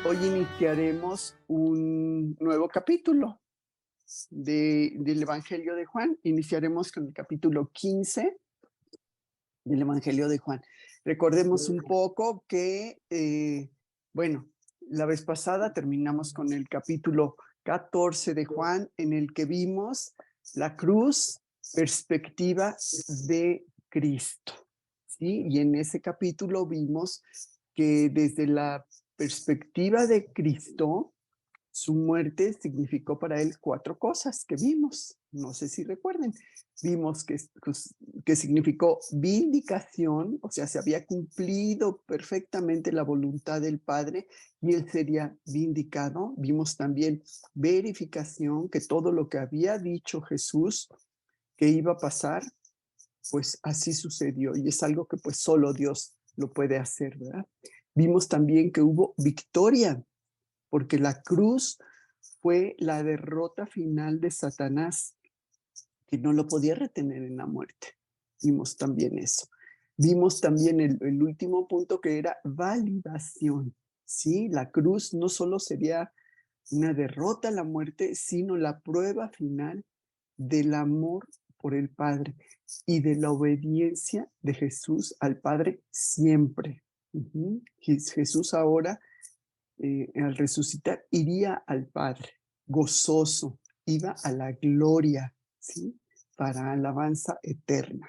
Hoy iniciaremos un nuevo capítulo del Evangelio de Juan. Iniciaremos con el capítulo 15 del Evangelio de Juan. Recordemos un poco que, bueno, la vez pasada terminamos con el capítulo 14 de Juan, en el que vimos la cruz, perspectiva de Cristo. ¿Sí? Y en ese capítulo vimos que desde la perspectiva de Cristo, su muerte significó para él 4 cosas que vimos. No sé si recuerden. Vimos que significó vindicación, o sea, se había cumplido perfectamente la voluntad del Padre y él sería vindicado. Vimos también verificación, que todo lo que había dicho Jesús que iba a pasar, pues así sucedió y es algo que pues solo Dios lo puede hacer, ¿verdad? Vimos también que hubo victoria, porque la cruz fue la derrota final de Satanás, que no lo podía retener en la muerte. Vimos también eso. Vimos también el último punto, que era validación. ¿Sí? La cruz no solo sería una derrota a la muerte, sino la prueba final del amor por el Padre y de la obediencia de Jesús al Padre siempre. Jesús ahora, al resucitar, iría al Padre gozoso, iba a la gloria, ¿sí? Para alabanza eterna.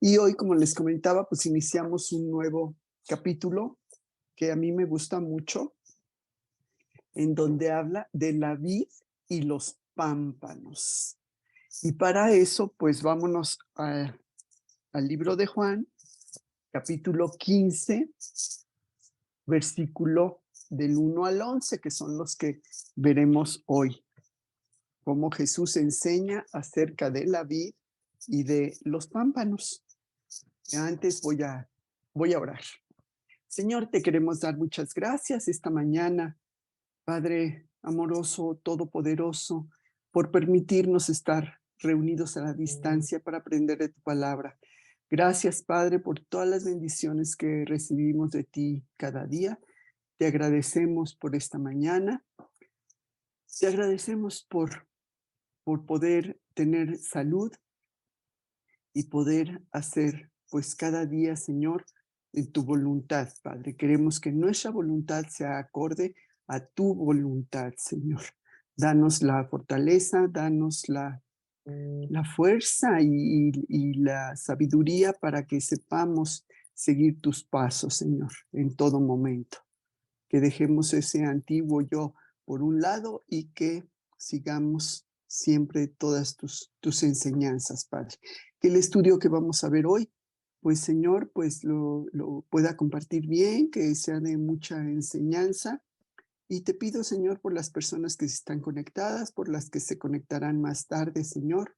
Y hoy, como les comentaba, pues iniciamos un nuevo capítulo que a mí me gusta mucho, en donde habla de la vid y los pámpanos. Y para eso, pues vámonos al libro de Juan, capítulo 15, versículo del 1 al 11, que son los que veremos hoy. Cómo Jesús enseña acerca de la vid y de los pámpanos. Antes voy a orar. Señor, te queremos dar muchas gracias esta mañana, Padre amoroso, todopoderoso, por permitirnos estar reunidos a la distancia para aprender de tu palabra. Gracias, Padre, por todas las bendiciones que recibimos de ti cada día. Te agradecemos por esta mañana. Te agradecemos por poder tener salud y poder hacer, pues cada día, Señor, en tu voluntad, Padre. Queremos que nuestra voluntad sea acorde a tu voluntad, Señor. Danos la fortaleza, danos la fuerza y la sabiduría para que sepamos seguir tus pasos, Señor, en todo momento. Que dejemos ese antiguo yo por un lado y que sigamos siempre todas tus enseñanzas, Padre. Que el estudio que vamos a ver hoy, pues Señor, pues lo pueda compartir bien, que sea de mucha enseñanza. Y te pido, Señor, por las personas que están conectadas, por las que se conectarán más tarde, Señor,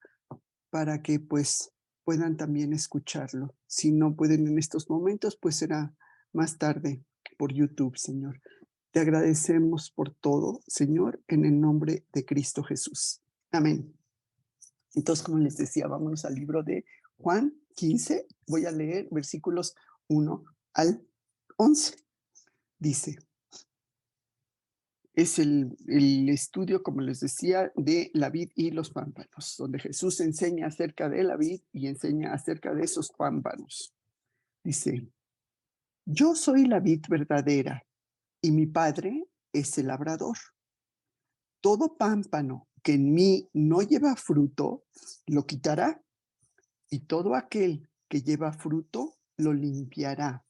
para que pues puedan también escucharlo. Si no pueden en estos momentos, pues será más tarde por YouTube, Señor. Te agradecemos por todo, Señor, en el nombre de Cristo Jesús. Amén. Entonces, como les decía, vámonos al libro de Juan 15. Voy a leer versículos 1 al 11. Dice, es el estudio, como les decía, de la vid y los pámpanos, donde Jesús enseña acerca de la vid y enseña acerca de esos pámpanos. Dice, yo soy la vid verdadera y mi Padre es el labrador. Todo pámpano que en mí no lleva fruto, lo quitará, y todo aquel que lleva fruto, lo limpiará,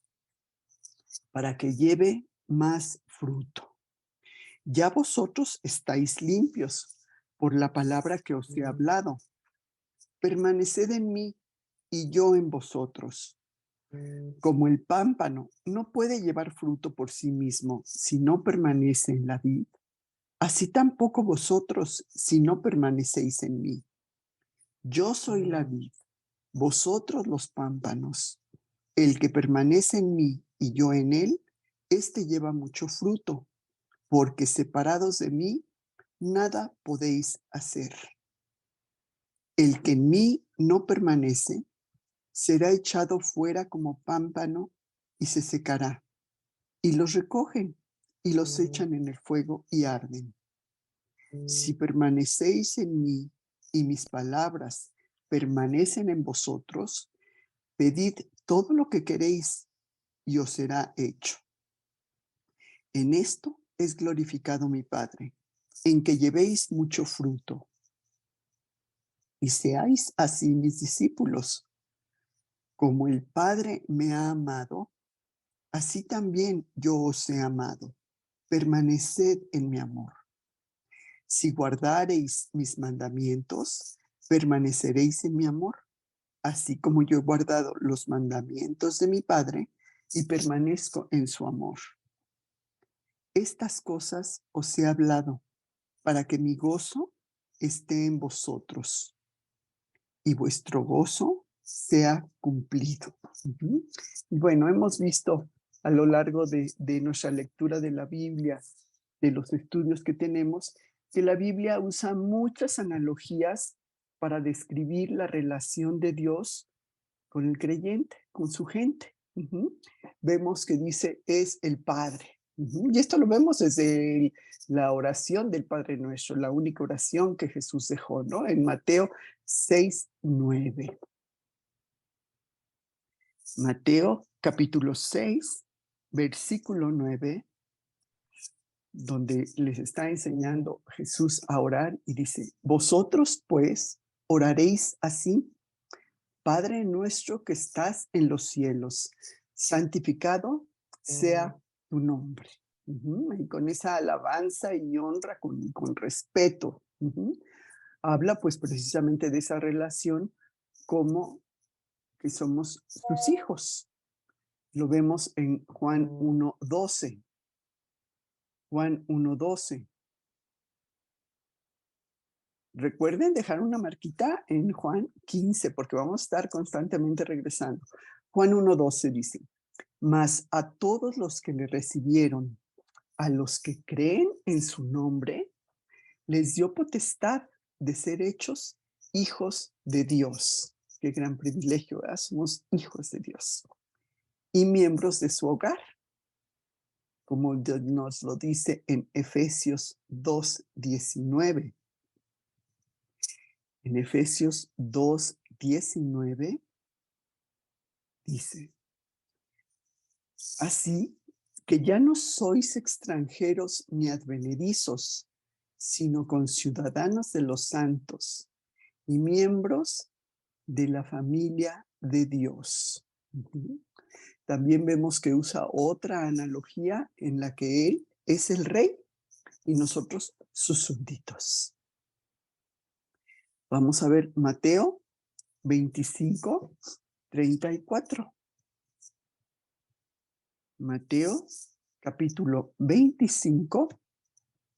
para que lleve más fruto. Ya vosotros estáis limpios por la palabra que os he hablado. Permaneced en mí y yo en vosotros. Como el pámpano no puede llevar fruto por sí mismo si no permanece en la vid, así tampoco vosotros si no permanecéis en mí. Yo soy la vid, vosotros los pámpanos. El que permanece en mí y yo en él, éste lleva mucho fruto, porque separados de mí, nada podéis hacer. El que en mí no permanece, será echado fuera como pámpano y se secará. Y los recogen y los echan en el fuego y arden. Si permanecéis en mí y mis palabras permanecen en vosotros, pedid todo lo que queréis y os será hecho. En esto es glorificado mi Padre, en que llevéis mucho fruto y seáis así mis discípulos. Como el Padre me ha amado, así también yo os he amado. Permaneced en mi amor. Si guardareis mis mandamientos, permaneceréis en mi amor, así como yo he guardado los mandamientos de mi Padre y permanezco en su amor. Estas cosas os he hablado para que mi gozo esté en vosotros y vuestro gozo sea cumplido. Y bueno, hemos visto a lo largo de nuestra lectura de la Biblia, de los estudios que tenemos, que la Biblia usa muchas analogías para describir la relación de Dios con el creyente, con su gente. Vemos que dice, es el Padre. Y esto lo vemos desde la oración del Padre Nuestro, la única oración que Jesús dejó, ¿no? En Mateo 6:9. Mateo capítulo 6, versículo 9, donde les está enseñando Jesús a orar y dice, vosotros pues oraréis así, Padre nuestro que estás en los cielos, santificado sea tu nombre. Y con esa alabanza y honra, con respeto, habla pues precisamente de esa relación como que somos sus hijos. Lo vemos en Juan 1:12. Juan 1:12. Recuerden dejar una marquita en Juan 15 porque vamos a estar constantemente regresando. Juan 1:12 dice, mas a todos los que le recibieron, a los que creen en su nombre, les dio potestad de ser hechos hijos de Dios. Qué gran privilegio, ¿verdad? Somos hijos de Dios. Y miembros de su hogar, como nos lo dice en Efesios 2:19. En Efesios 2:19 dice, así que ya no sois extranjeros ni advenedizos, sino conciudadanos de los santos y miembros de la familia de Dios. También vemos que usa otra analogía en la que Él es el rey y nosotros sus súbditos. Vamos a ver Mateo 25:34. Mateo capítulo 25,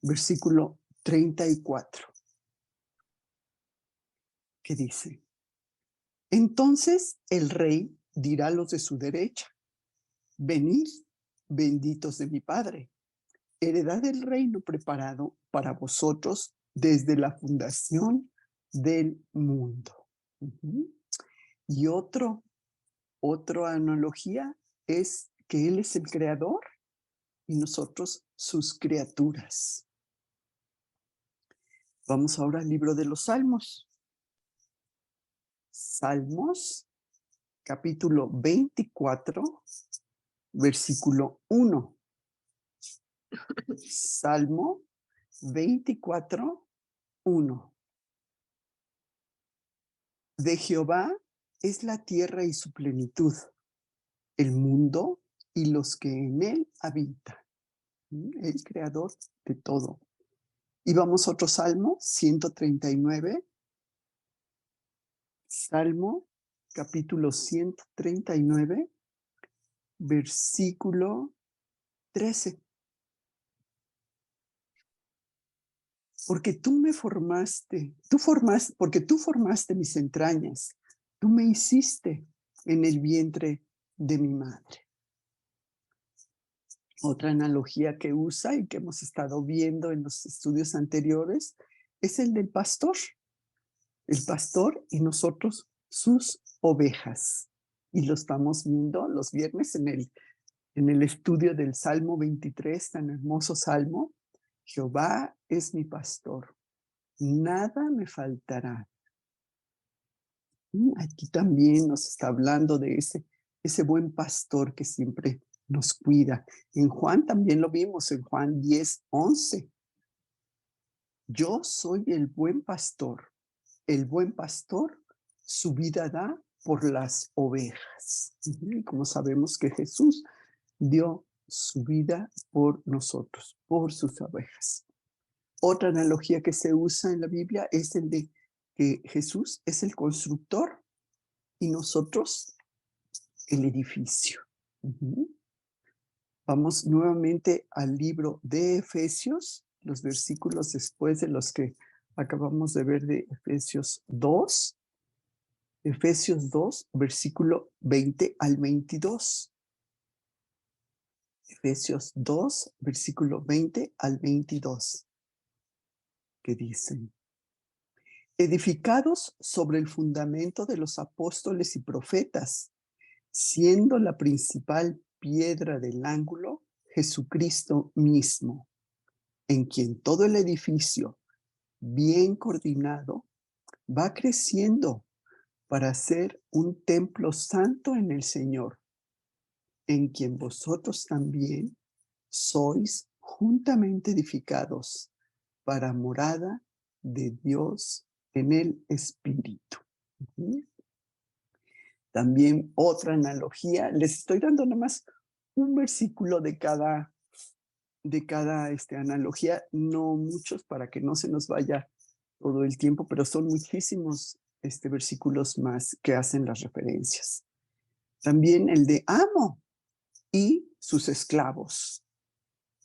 versículo 34. ¿Qué dice? Entonces el rey dirá a los de su derecha, venid, benditos de mi Padre, heredad del reino preparado para vosotros desde la fundación del mundo. Y otra analogía es que Él es el creador y nosotros sus criaturas. Vamos ahora al libro de los Salmos. Salmos, capítulo 24, versículo 1. Salmo 24:1. De Jehová es la tierra y su plenitud, el mundo y los que en él habitan. El creador de todo. Y vamos a otro salmo, 139. Salmo, capítulo 139, versículo 13. Porque tú me formaste, porque tú formaste mis entrañas, tú me hiciste en el vientre de mi madre. Otra analogía que usa y que hemos estado viendo en los estudios anteriores es el del pastor. El pastor y nosotros sus ovejas. Y lo estamos viendo los viernes en en el estudio del Salmo 23, tan hermoso salmo, Jehová es mi pastor, nada me faltará. Aquí también nos está hablando de ese buen pastor que siempre nos cuida. En Juan también lo vimos, en Juan 10:11. Yo soy el buen pastor. El buen pastor su vida da por las ovejas. Y como sabemos que Jesús dio su vida por nosotros, por sus ovejas. Otra analogía que se usa en la Biblia es el de que Jesús es el constructor y nosotros el edificio. Vamos nuevamente al libro de Efesios, los versículos después de los que acabamos de ver de Efesios 2. Efesios 2, versículo 20 al 22. Efesios 2, versículo 20 al 22. Que dicen: edificados sobre el fundamento de los apóstoles y profetas, siendo la principal piedra del ángulo Jesucristo mismo, en quien todo el edificio, bien coordinado, va creciendo para ser un templo santo en el Señor, en quien vosotros también sois juntamente edificados para morada de Dios en el Espíritu. También otra analogía, les estoy dando nomás un versículo de cada analogía, no muchos para que no se nos vaya todo el tiempo, pero son muchísimos versículos más que hacen las referencias. También el de amo y sus esclavos.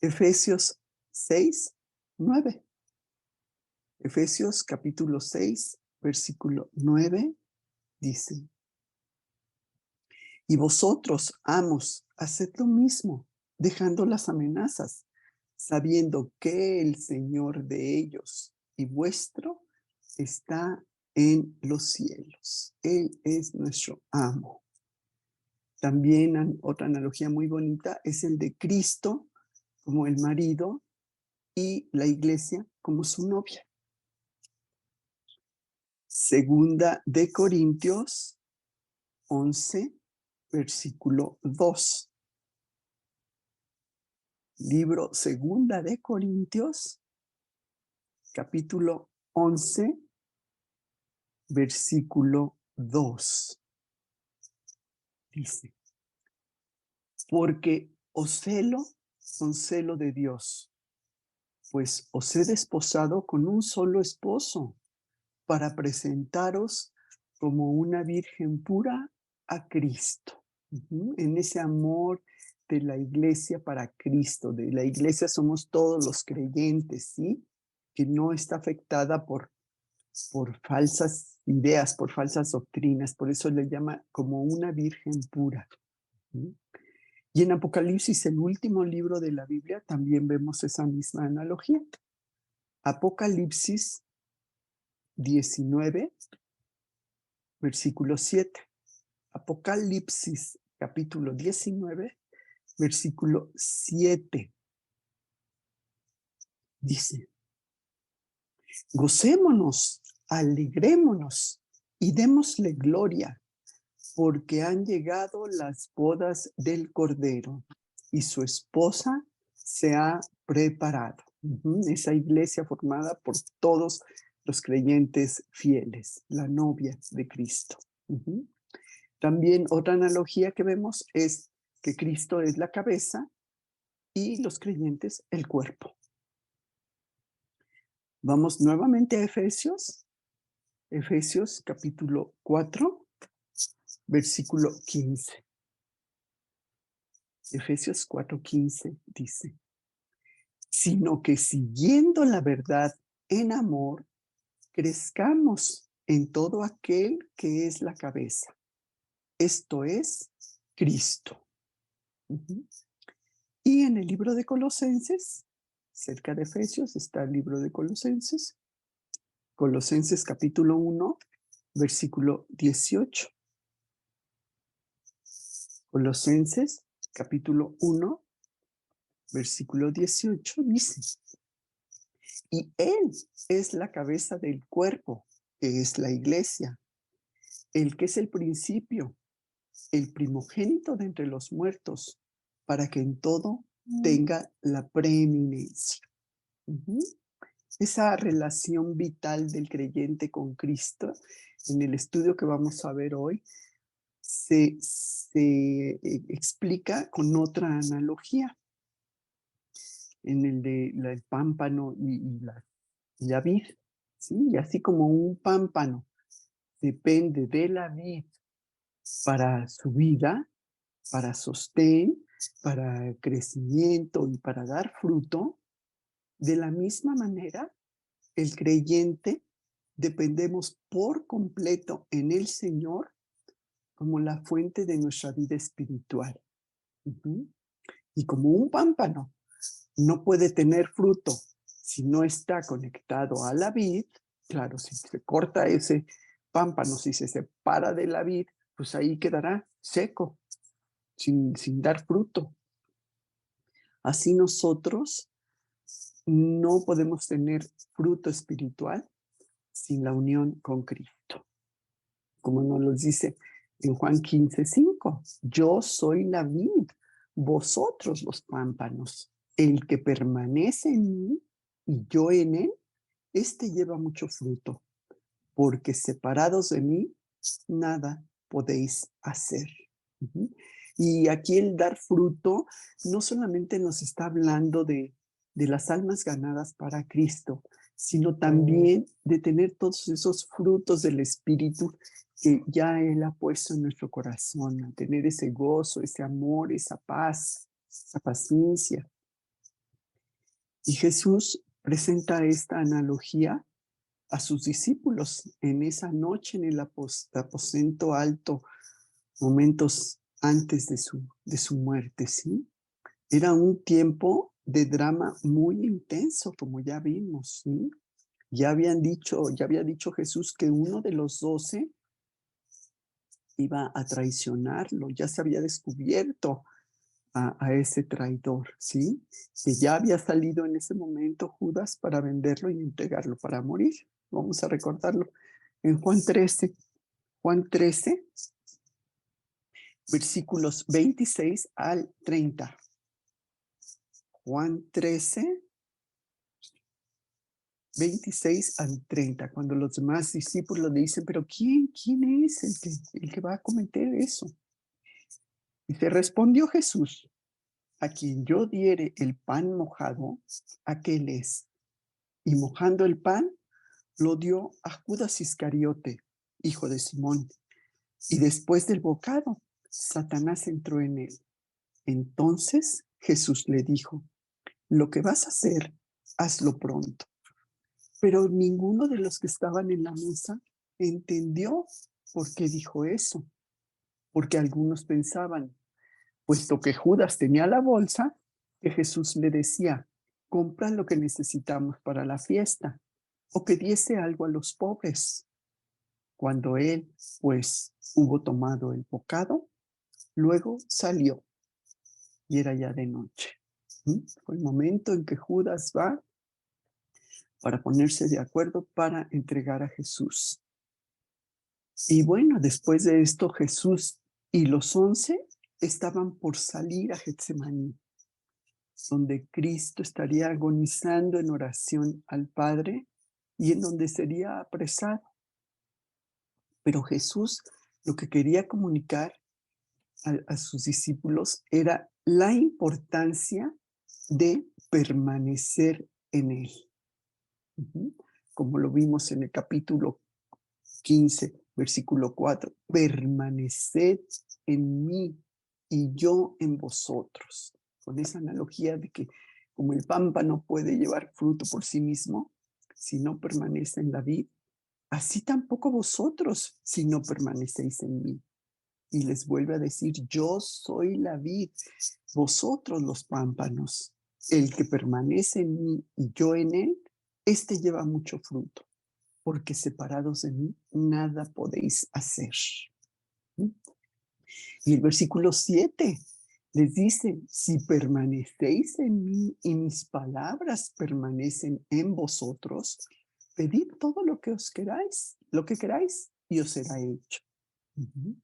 Efesios 6:9. Efesios capítulo 6, versículo 9, dice: y vosotros, amos, haced lo mismo, dejando las amenazas, sabiendo que el Señor de ellos y vuestro está en los cielos. Él es nuestro amo. También otra analogía muy bonita es el de Cristo como el marido y la iglesia como su novia. Segunda de Corintios 11, versículo 2. Libro Segunda de Corintios, capítulo 11, versículo 2. Dice: porque os celo con celo de Dios, pues os he desposado con un solo esposo, para presentaros como una virgen pura a Cristo. En ese amor de la iglesia para Cristo, de la iglesia somos todos los creyentes, ¿sí? Que no está afectada por falsas ideas, por falsas doctrinas, por eso le llama como una virgen pura. Y en Apocalipsis, el último libro de la Biblia, también vemos esa misma analogía. Apocalipsis 19, versículo 7. Apocalipsis capítulo 19, versículo 7. Dice: gocémonos, alegrémonos y démosle gloria, porque han llegado las bodas del Cordero y su esposa se ha preparado. Esa iglesia formada por todos los creyentes fieles, la novia de Cristo. También otra analogía que vemos es que Cristo es la cabeza y los creyentes el cuerpo. Vamos nuevamente a Efesios. Efesios capítulo 4, versículo 15. Efesios 4:15 dice: sino que siguiendo la verdad en amor, crezcamos en todo aquel que es la cabeza. Esto es Cristo. Y en el libro de Colosenses, cerca de Efesios está el libro de Colosenses. Colosenses capítulo 1, versículo 18. Colosenses capítulo 1, versículo 18, dice: y Él es la cabeza del cuerpo, que es la iglesia, el que es el principio, el primogénito de entre los muertos, para que en todo tenga la preeminencia. Ujú. Esa relación vital del creyente con Cristo, en el estudio que vamos a ver hoy, se explica con otra analogía, en el del pámpano y la vid, ¿sí? Y así como un pámpano depende de la vid para su vida, para sostén, para crecimiento y para dar fruto, de la misma manera, el creyente dependemos por completo en el Señor como la fuente de nuestra vida espiritual. Ujú. Y como un pámpano no puede tener fruto si no está conectado a la vid, claro, si se corta ese pámpano, si se separa de la vid, pues ahí quedará seco, sin dar fruto. Así nosotros no podemos tener fruto espiritual sin la unión con Cristo. Como nos lo dice en Juan 15:5, yo soy la vid, vosotros los pámpanos. El que permanece en mí y yo en él, este lleva mucho fruto, porque separados de mí, nada podéis hacer. Ujú. Y aquí el dar fruto no solamente nos está hablando de las almas ganadas para Cristo, sino también de tener todos esos frutos del Espíritu que ya Él ha puesto en nuestro corazón, a tener ese gozo, ese amor, esa paz, esa paciencia. Y Jesús presenta esta analogía a sus discípulos en esa noche en el aposento alto, momentos antes de su muerte, ¿sí? Era un tiempo de drama muy intenso, como ya vimos, ¿sí? Ya había dicho Jesús que uno de los 12 iba a traicionarlo, ya se había descubierto a ese traidor, ¿sí? Que ya había salido en ese momento Judas para venderlo y entregarlo para morir. Vamos a recordarlo en Juan 13, versículos 26 al 30. Juan 13, 26 al 30, cuando los demás discípulos le dicen, pero ¿quién es el que va a cometer eso? Y se respondió Jesús, a quien yo diere el pan mojado, aquel es. Y mojando el pan, lo dio a Judas Iscariote, hijo de Simón. Y después del bocado, Satanás entró en él. Entonces Jesús le dijo, lo que vas a hacer, hazlo pronto. Pero ninguno de los que estaban en la mesa entendió por qué dijo eso. Porque algunos pensaban, puesto que Judas tenía la bolsa, que Jesús le decía, compra lo que necesitamos para la fiesta, o que diese algo a los pobres. Cuando él, pues, hubo tomado el bocado, luego salió y era ya de noche. Fue el momento en que Judas va para ponerse de acuerdo para entregar a Jesús. Y bueno, después de esto, Jesús y los 11 estaban por salir a Getsemaní, donde Cristo estaría agonizando en oración al Padre y en donde sería apresado. Pero Jesús lo que quería comunicar a sus discípulos era la importancia de permanecer en Él. Como lo vimos en el capítulo 15, versículo 4, permaneced en mí y yo en vosotros. Con esa analogía de que como el pámpano puede llevar fruto por sí mismo, si no permanece en la vid, así tampoco vosotros si no permanecéis en mí. Y les vuelve a decir, yo soy la vid, vosotros los pámpanos. El que permanece en mí y yo en él, este lleva mucho fruto, porque separados de mí nada podéis hacer. Y el versículo 7 Les dice, si permanecéis en mí y mis palabras permanecen en vosotros, pedid todo lo que os queráis, lo que queráis, y os será hecho. Ujú.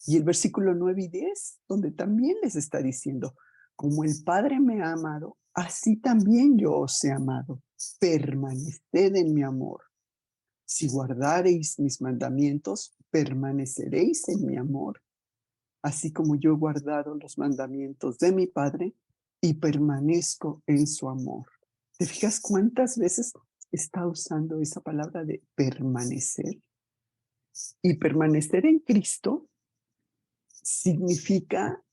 Y el versículo 9 y 10, donde también les está diciendo, como el Padre me ha amado, así también yo os he amado. Permaneced en mi amor. Si guardareis mis mandamientos, permaneceréis en mi amor, así como yo he guardado los mandamientos de mi Padre y permanezco en su amor. ¿Te fijas cuántas veces está usando esa palabra de permanecer? Y permanecer en Cristo significa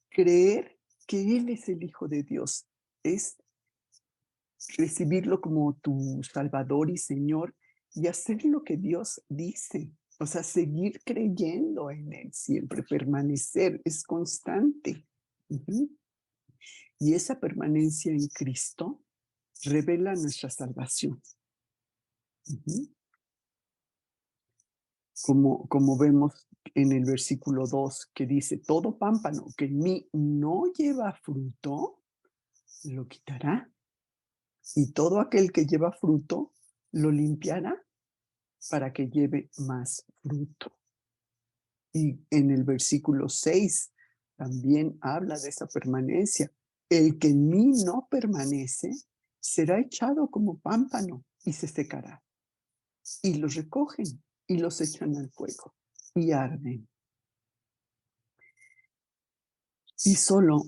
creer que Él es el Hijo de Dios, es recibirlo como tu Salvador y Señor y hacer lo que Dios dice. O sea, seguir creyendo en Él siempre, permanecer, es constante. Ujú. Y esa permanencia en Cristo revela nuestra salvación. Ujú. Como vemos en el versículo 2 que dice, todo pámpano que en mí no lleva fruto, lo quitará. Y todo aquel que lleva fruto, lo limpiará para que lleve más fruto. Y en el versículo 6 también habla de esa permanencia. El que en mí no permanece será echado como pámpano y se secará. Y los recogen y los echan al fuego y arden. Y solo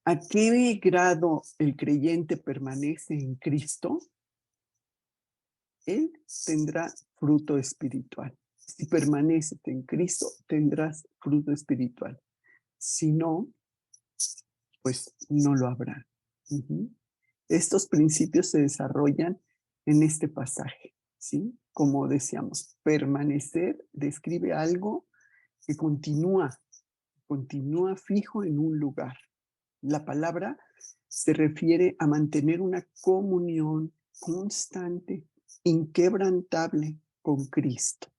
a qué grado el creyente permanece en Cristo, él tendrá fruto espiritual. Si permaneces en Cristo, tendrás fruto espiritual. Si no, pues no lo habrá. Ujú. Estos principios se desarrollan en este pasaje, ¿sí? Como decíamos, permanecer describe algo que continúa fijo en un lugar. La palabra se refiere a mantener una comunión constante, inquebrantable con Cristo.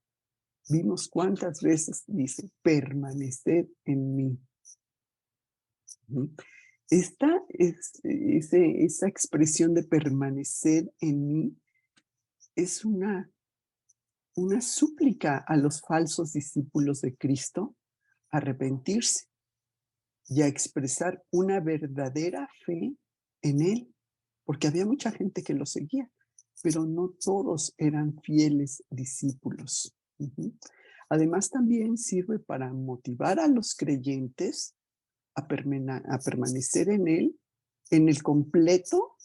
Vimos cuántas veces dice, permanecer en mí. ¿Mm? Esa expresión de permanecer en mí es una súplica a los falsos discípulos de Cristo a arrepentirse y a expresar una verdadera fe en Él, porque había mucha gente que lo seguía, pero no todos eran fieles discípulos. Ujú. Además, también sirve para motivar a los creyentes a permanecer en Él en el completo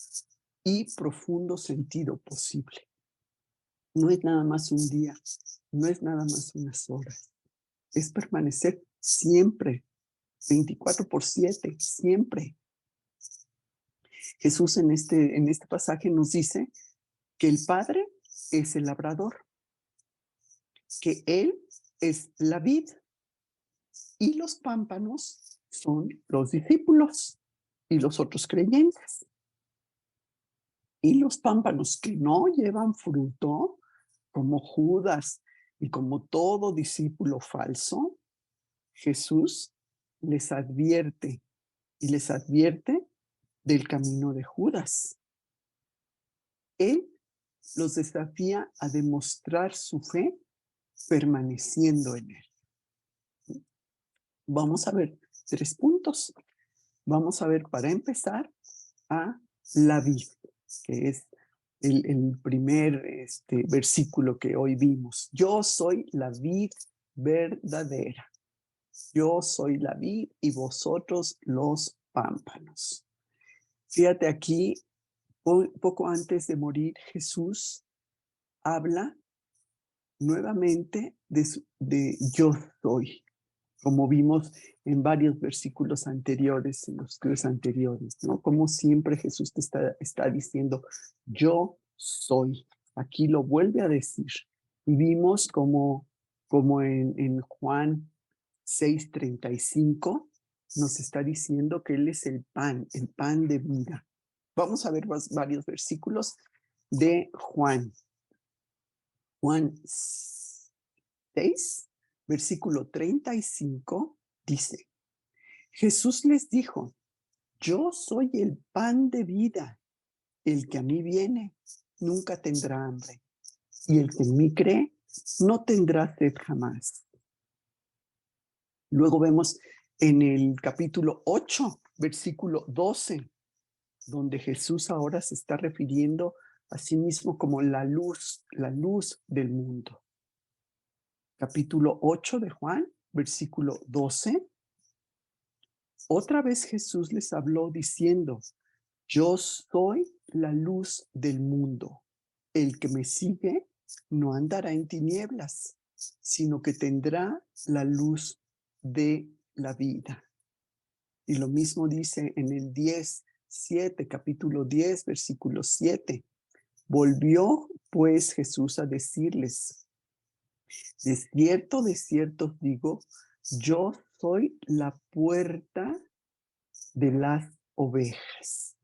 y profundo sentido posible. No es nada más un día, no es nada más unas horas, es permanecer siempre, 24/7, siempre. Jesús en este pasaje nos dice que el Padre es el labrador, que Él es la vid y los pámpanos son los discípulos y los otros creyentes. Y los pámpanos que no llevan fruto, como Judas y como todo discípulo falso, Jesús les advierte y les advierte del camino de Judas. Él los desafía a demostrar su fe permaneciendo en él. Vamos a ver 3 puntos. Vamos a ver, para empezar, a la vid, que es el primer versículo que hoy vimos. Yo soy la vid verdadera. Yo soy la vid y vosotros los pámpanos. Fíjate aquí, poco antes de morir, Jesús habla nuevamente de yo soy, como vimos en varios versículos anteriores, en los estudios anteriores, ¿no? Como siempre Jesús te está diciendo, yo soy. Aquí lo vuelve a decir. Y vimos como en Juan 6:35 nos está diciendo que Él es el pan de vida. Vamos a ver varios versículos de Juan. Juan 6, versículo 35, dice, Jesús les dijo, yo soy el pan de vida. El que a mí viene nunca tendrá hambre, y el que en mí cree no tendrá sed jamás. Luego vemos en el capítulo 8, versículo 12, donde Jesús ahora se está refiriendo a sí mismo como la luz del mundo. Capítulo 8 de Juan, versículo 12. Otra vez Jesús les habló diciendo, yo soy la luz del mundo. El que me sigue no andará en tinieblas, sino que tendrá la luz de la vida. Y lo mismo dice en el 10:7, capítulo 10, versículo 7. Volvió pues Jesús a decirles, de cierto os digo, yo soy la puerta de las ovejas.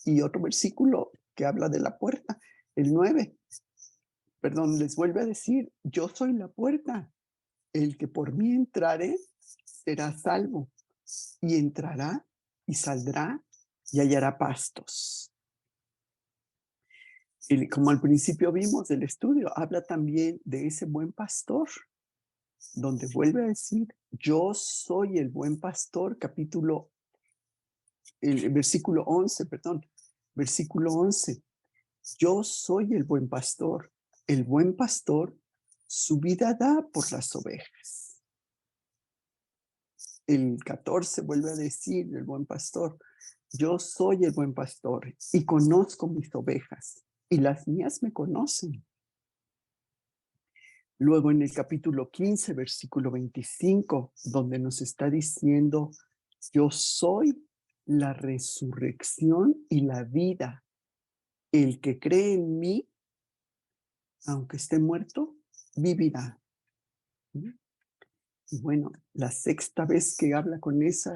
Y otro versículo que habla de la puerta, el 9. Perdón, les vuelve a decir, yo soy la puerta. El que por mí entrare será salvo, y entrará y saldrá y hallará pastos. Y como al principio vimos del estudio, habla también de ese buen pastor, donde vuelve a decir, yo soy el buen pastor, el versículo 11, perdón, versículo 11. Yo soy el buen pastor. El buen pastor su vida da por las ovejas. El 14 vuelve a decir el buen pastor, yo soy el buen pastor y conozco mis ovejas y las mías me conocen. Luego en el capítulo 15, versículo 25, donde nos está diciendo, yo soy la resurrección y la vida. El que cree en mí, aunque esté muerto, vivirá. Y bueno, la sexta vez que habla con esa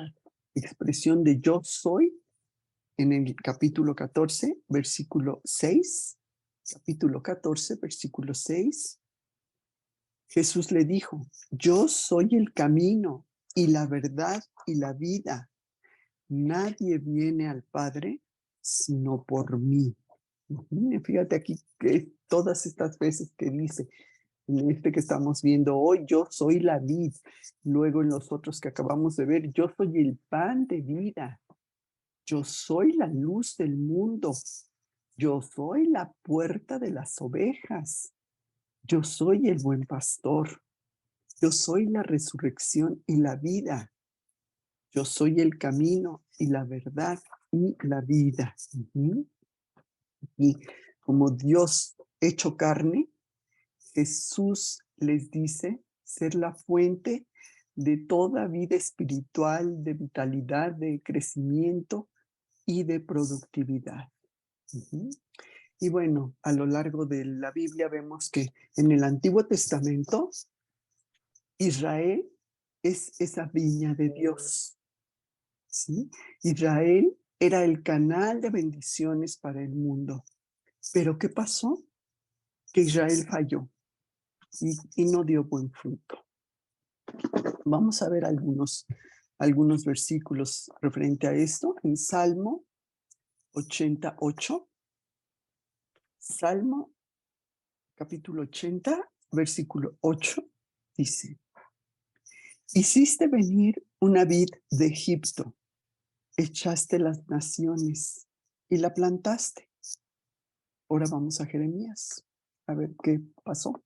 expresión de yo soy, en el capítulo 14, versículo 6, capítulo 14, versículo 6, Jesús le dijo, yo soy el camino y la verdad y la vida. Nadie viene al Padre sino por mí. Fíjate aquí que todas estas veces que dice, en este que estamos viendo hoy, yo soy la vid. Luego en los otros que acabamos de ver, yo soy el pan de vida. Yo soy la luz del mundo. Yo soy la puerta de las ovejas. Yo soy el buen pastor. Yo soy la resurrección y la vida. Yo soy el camino y la verdad y la vida. Y como Dios hecho carne, Jesús les dice ser la fuente de toda vida espiritual, de vitalidad, de crecimiento y de productividad. Y bueno, a lo largo de la Biblia vemos que en el Antiguo Testamento, Israel es esa viña de Dios. ¿Sí? Israel era el canal de bendiciones para el mundo. Pero ¿qué pasó? Que Israel falló y no dio buen fruto. Vamos a ver algunos versículos referente a esto en Salmo 88. Salmo capítulo 80, versículo 8, dice, hiciste venir una vid de Egipto, echaste las naciones y la plantaste. Ahora vamos a Jeremías, a ver qué pasó.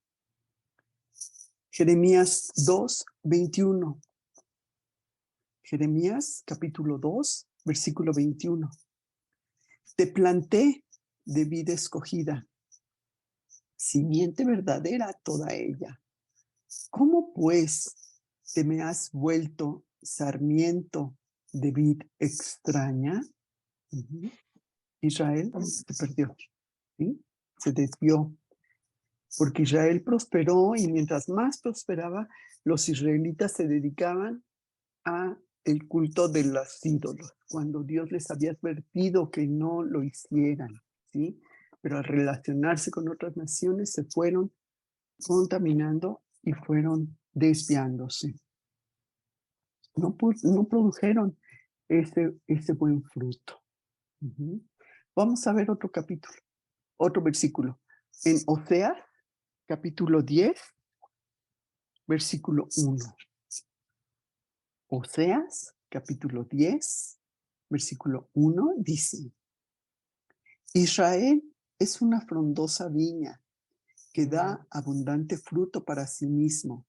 Jeremías 2, 21. Jeremías capítulo 2, versículo 21. Te planté de vid escogida, simiente verdadera toda ella. ¿Cómo pues te me has vuelto sarmiento de vid extraña? Israel se perdió, ¿sí? Se desvió, porque Israel prosperó y mientras más prosperaba, los israelitas se dedicaban a el culto de los ídolos, cuando Dios les había advertido que no lo hicieran, ¿sí? Pero al relacionarse con otras naciones se fueron contaminando y fueron desviándose. no produjeron ese buen fruto. Ujú. Vamos a ver otro capítulo, otro versículo. En Oseas, capítulo 10, versículo 1. Oseas, capítulo 10, versículo 1, dice: Israel es una frondosa viña que da abundante fruto para sí mismo.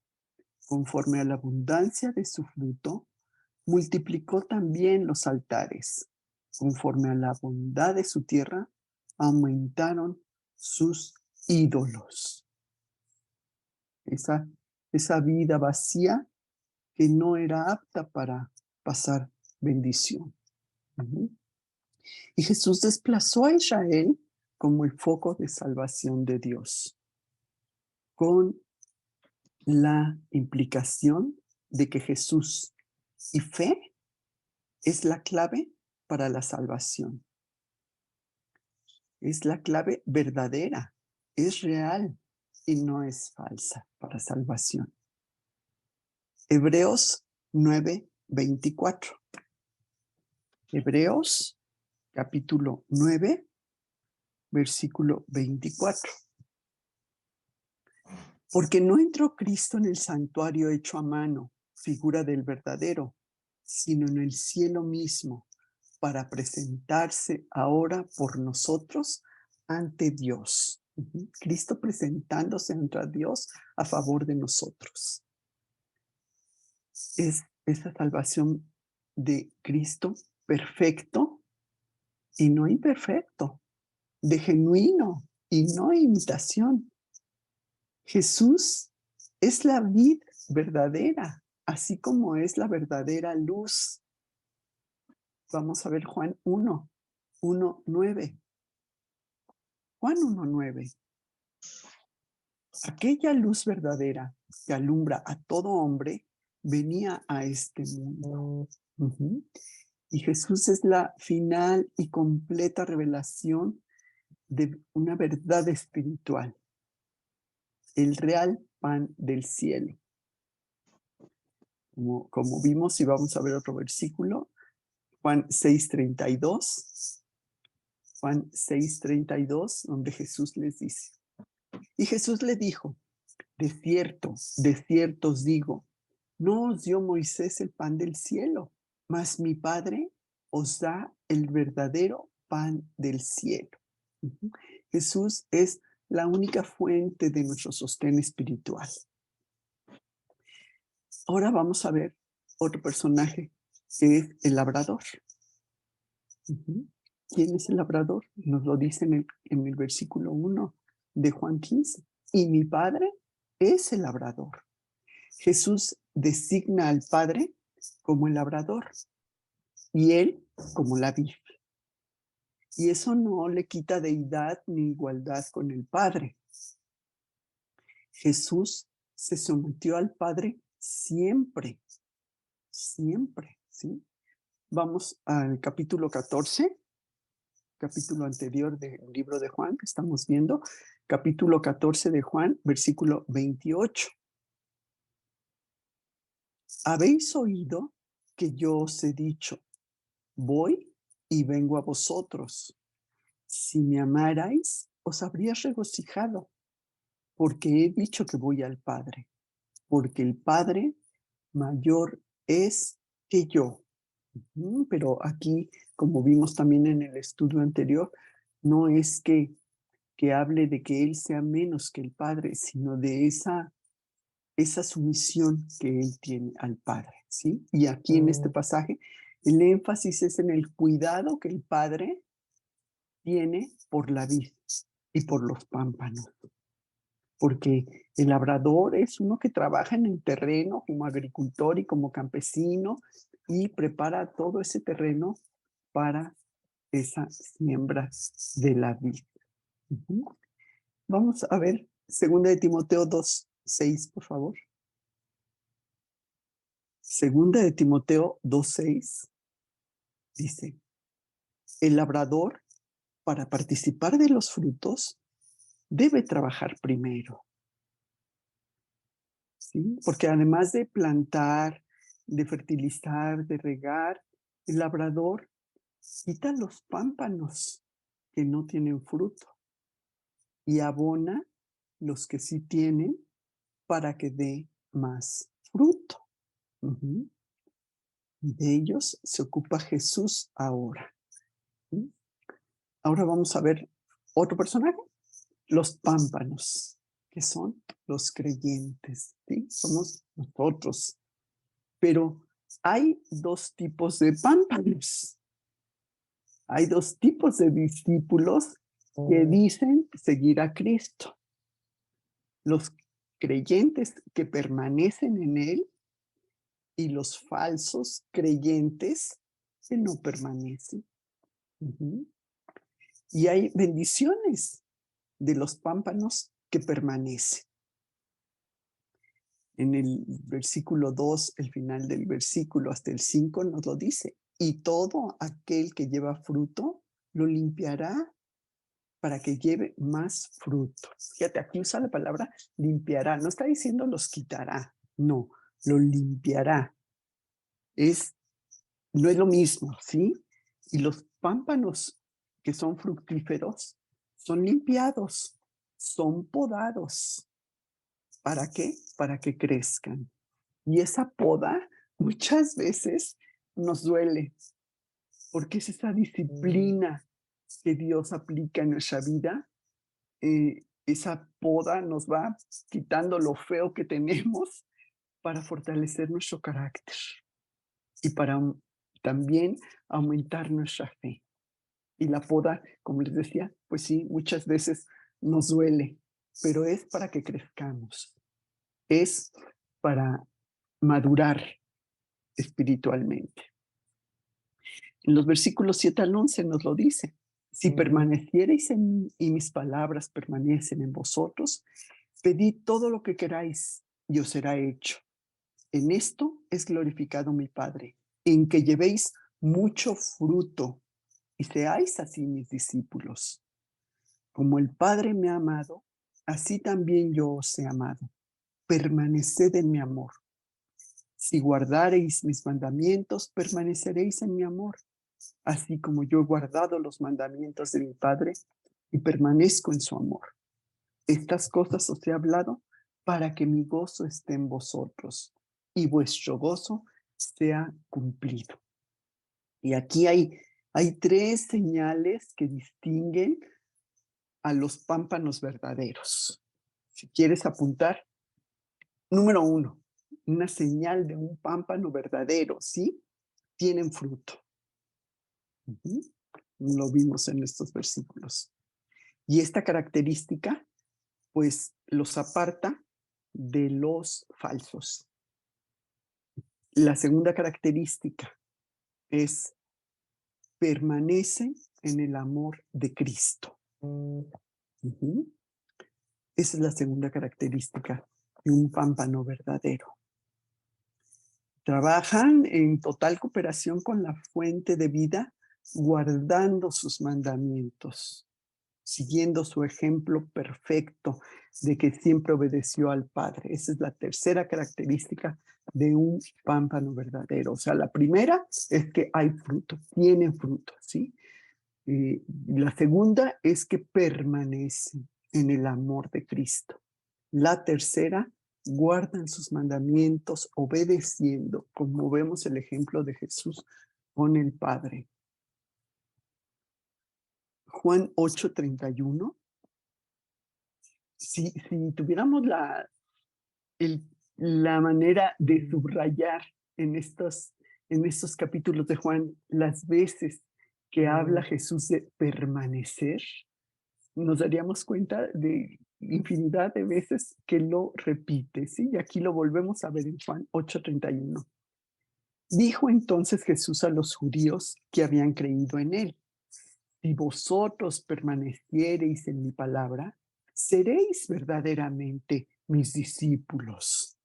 Conforme a la abundancia de su fruto, multiplicó también los altares. Conforme a la bondad de su tierra, aumentaron sus ídolos. Esa vida vacía que no era apta para pasar bendición. Ujú. Y Jesús desplazó a Israel como el foco de salvación de Dios, con la implicación de que Jesús y fe es la clave para la salvación. Es la clave verdadera, es real y no es falsa para salvación. Hebreos 9:24. Hebreos capítulo 9, versículo 24. Porque no entró Cristo en el santuario hecho a mano, figura del verdadero, sino en el cielo mismo, para presentarse ahora por nosotros ante Dios. Cristo presentándose ante Dios a favor de nosotros. Es esa salvación de Cristo perfecto y no imperfecto, de genuino y no imitación. Jesús es la vid verdadera, así como es la verdadera luz. Vamos a ver Juan 1:9. Juan 1:9. Aquella luz verdadera que alumbra a todo hombre venía a este mundo. Uh-huh. Y Jesús es la final y completa revelación de una verdad espiritual, el real pan del cielo. Como vimos, y vamos a ver otro versículo, Juan 6:32. Juan 6:32, donde Jesús les dice. Y Jesús le dijo: de cierto os digo, no os dio Moisés el pan del cielo, mas mi Padre os da el verdadero pan del cielo. Uh-huh. Jesús es la única fuente de nuestro sostén espiritual. Ahora vamos a ver otro personaje, que es el labrador. Uh-huh. ¿Quién es el labrador? Nos lo dice en el versículo 1 de Juan 15. Y mi Padre es el labrador. Jesús designa al Padre como el labrador y él como la vid. Y eso no le quita deidad ni igualdad con el Padre. Jesús se sometió al Padre siempre, siempre, ¿sí? Vamos al capítulo 14, capítulo anterior del libro de Juan que estamos viendo, capítulo 14 de Juan, versículo 28. Habéis oído que yo os he dicho, voy y vengo a vosotros. Si me amarais, os habrías regocijado, porque he dicho que voy al Padre, porque el Padre mayor es que yo. Pero aquí, como vimos también en el estudio anterior, no es que hable de que él sea menos que el Padre, sino de esa sumisión que él tiene al Padre, ¿sí? Y aquí en este pasaje, el énfasis es en el cuidado que el Padre tiene por la vid y por los pámpanos. Porque el labrador es uno que trabaja en el terreno como agricultor y como campesino y prepara todo ese terreno para esa siembra de la vid. Uh-huh. Vamos a ver 2 de Timoteo 2:6, por favor. 2 de Timoteo 2:6 dice: el labrador, para participar de los frutos, debe trabajar primero. ¿Sí? Porque además de plantar, de fertilizar, de regar. El labrador quita los pámpanos que no tienen fruto y abona los que sí tienen para que dé más fruto. Ujú. Y de ellos se ocupa Jesús ahora. ¿Mm? Ahora vamos a ver otro personaje, los pámpanos, que son los creyentes, ¿sí? Somos nosotros. Pero hay dos tipos de pámpanos. Hay dos tipos de discípulos que dicen seguir a Cristo. Los creyentes que permanecen en Él y los falsos creyentes que no permanecen. Ujú. Y hay bendiciones de los pámpanos que permanecen. En el versículo 2, el final del versículo hasta el 5 nos lo dice. Y todo aquel que lleva fruto lo limpiará para que lleve más fruto. Fíjate, aquí usa la palabra limpiará. No está diciendo los quitará. No, lo limpiará. No es lo mismo, ¿sí? Y los pámpanos que son fructíferos son limpiados, son podados. ¿Para qué? Para que crezcan. Y esa poda muchas veces nos duele, porque es esa disciplina que Dios aplica en nuestra vida. Esa poda nos va quitando lo feo que tenemos para fortalecer nuestro carácter y para también aumentar nuestra fe. Y la poda, como les decía, pues sí, muchas veces nos duele, pero es para que crezcamos, es para madurar espiritualmente. En los versículos 7 al 11 nos lo dice. Si permaneciereis en mí y mis palabras permanecen en vosotros, pedid todo lo que queráis y os será hecho. En esto es glorificado mi Padre, en que llevéis mucho fruto y seáis así mis discípulos. Como el Padre me ha amado, así también yo os he amado. Permaneced en mi amor. Si guardareis mis mandamientos, permaneceréis en mi amor, así como yo he guardado los mandamientos de mi Padre y permanezco en su amor. Estas cosas os he hablado para que mi gozo esté en vosotros y vuestro gozo sea cumplido. Y aquí hay tres señales que distinguen a los pámpanos verdaderos. Si quieres apuntar, número 1, una señal de un pámpano verdadero, ¿sí? Tienen fruto. Uh-huh. Lo vimos en estos versículos. Y esta característica, pues, los aparta de los falsos. La segunda característica es permanece en el amor de Cristo. Uh-huh. Esa es la segunda característica de un pámpano verdadero. Trabajan en total cooperación con la fuente de vida, guardando sus mandamientos, siguiendo su ejemplo perfecto de que siempre obedeció al Padre. Esa es la tercera característica de un pámpano verdadero. O sea, la primera es que hay fruto, tiene fruto, ¿sí? La segunda es que permanece en el amor de Cristo. La tercera, guardan sus mandamientos obedeciendo, como vemos el ejemplo de Jesús con el Padre. Juan 8:31. Si tuviéramos la manera de subrayar en estos capítulos de Juan las veces que habla Jesús de permanecer, nos daríamos cuenta de infinidad de veces que lo repite, ¿sí? Y aquí lo volvemos a ver en Juan 8:31. Dijo entonces Jesús a los judíos que habían creído en él: si vosotros permaneciereis en mi palabra, seréis verdaderamente mis discípulos.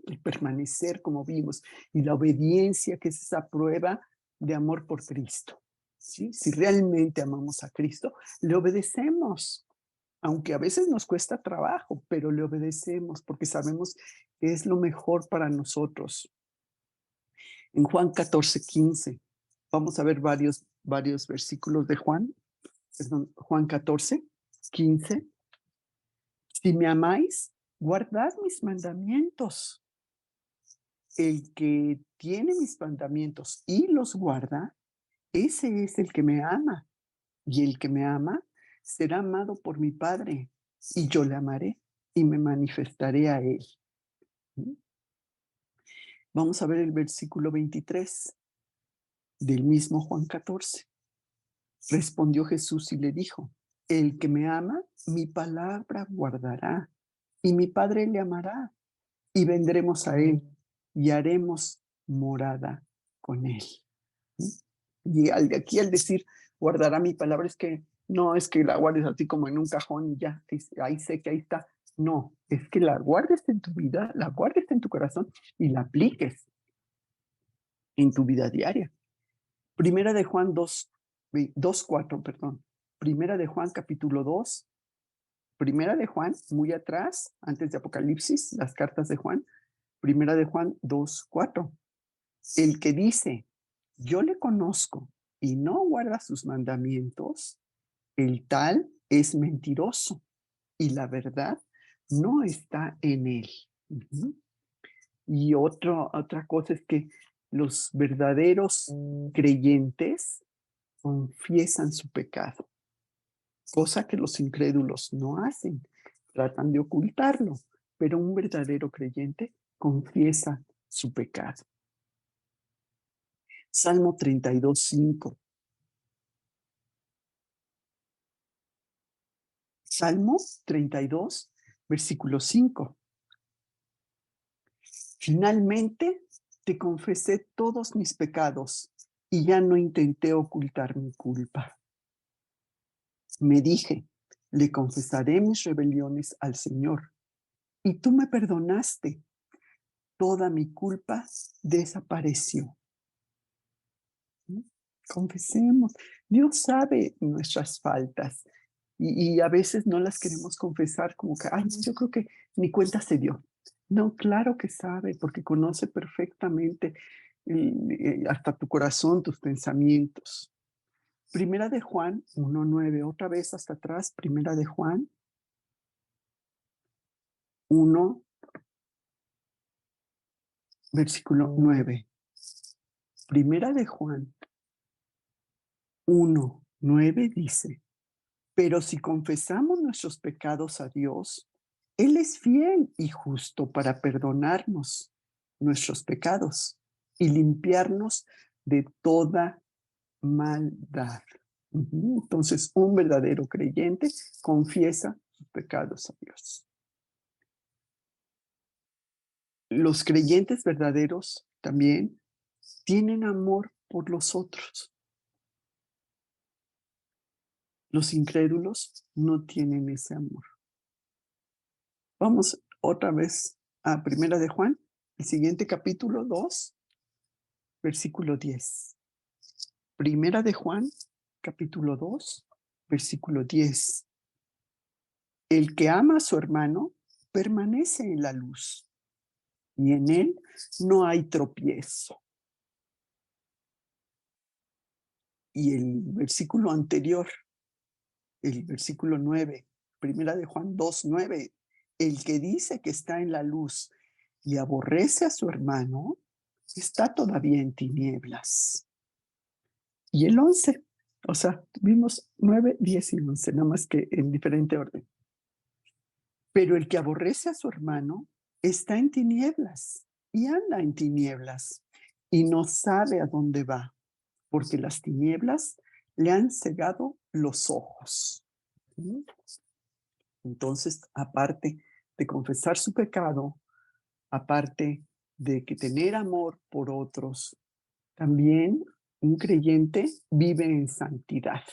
El permanecer, como vimos, y la obediencia, que es esa prueba de amor por Cristo. ¿Sí? Si realmente amamos a Cristo, le obedecemos, aunque a veces nos cuesta trabajo, pero le obedecemos porque sabemos que es lo mejor para nosotros. En Juan 14:15, vamos a ver varios versículos de Juan, perdón, Juan 14:15. Si me amáis, guardad mis mandamientos. El que tiene mis mandamientos y los guarda, ese es el que me ama. Y el que me ama será amado por mi Padre, y yo le amaré y me manifestaré a él. ¿Mm? Vamos a ver el versículo 23 del mismo Juan 14. Respondió Jesús y le dijo: el que me ama, mi palabra guardará, y mi Padre le amará, y vendremos a él y haremos morada con él. ¿Mm? Y aquí al decir guardará mi palabra, es que no es que la guardes así como en un cajón y ya, ahí sé que ahí está. No, es que la guardes en tu vida, la guardes en tu corazón y la apliques en tu vida diaria. Primera de Juan 2:4, perdón. Primera de Juan capítulo 2. Primera de Juan, muy atrás, antes de Apocalipsis, las cartas de Juan. Primera de Juan 2:4. El que dice, yo le conozco y no guarda sus mandamientos, el tal es mentiroso y la verdad no está en él. Ujú. Y otra cosa es que los verdaderos creyentes confiesan su pecado, cosa que los incrédulos no hacen, tratan de ocultarlo, pero un verdadero creyente confiesa su pecado. Salmo 32:5. Salmo 32, versículo 5. Finalmente te confesé todos mis pecados y ya no intenté ocultar mi culpa. Me dije, le confesaré mis rebeliones al Señor, y tú me perdonaste. Toda mi culpa desapareció. ¿Mm? Confesemos. Dios sabe nuestras faltas y a veces no las queremos confesar como que, ay, yo creo que ni cuenta se dio. No, claro que sabe, porque conoce perfectamente hasta tu corazón, tus pensamientos. Primera de Juan 1:9, otra vez hasta atrás, Primera de Juan 1, versículo 9. Primera de Juan 1:9 dice, pero si confesamos nuestros pecados a Dios, Él es fiel y justo para perdonarnos nuestros pecados y limpiarnos de toda maldad. Entonces, un verdadero creyente confiesa sus pecados a Dios. Los creyentes verdaderos también tienen amor por los otros. Los incrédulos no tienen ese amor. Vamos otra vez a Primera de Juan, el siguiente capítulo 2, versículo 10. Primera de Juan, capítulo 2, versículo 10. El que ama a su hermano permanece en la luz y en él no hay tropiezo. Y el versículo anterior, el versículo 9, Primera de Juan 2:9, el que dice que está en la luz y aborrece a su hermano, está todavía en tinieblas. Y el 11, o sea, vimos 9, 10 y 11, nada más que en diferente orden. Pero el que aborrece a su hermano está en tinieblas y anda en tinieblas y no sabe a dónde va, porque las tinieblas le han cegado los ojos. Entonces, aparte de confesar su pecado, aparte de que tener amor por otros, también un creyente vive en santidad.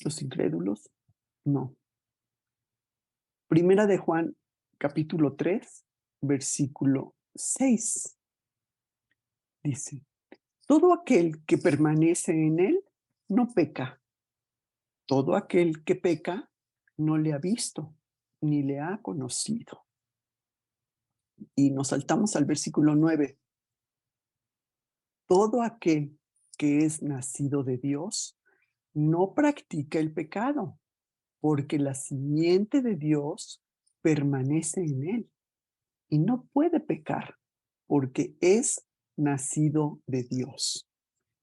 Los incrédulos, no. Primera de Juan, capítulo 3, versículo 6. Dice, todo aquel que permanece en él no peca. Todo aquel que peca no le ha visto ni le ha conocido. Y nos saltamos al versículo 9. Todo aquel que es nacido de Dios no practica el pecado, porque la simiente de Dios permanece en él y no puede pecar, porque es nacido de Dios.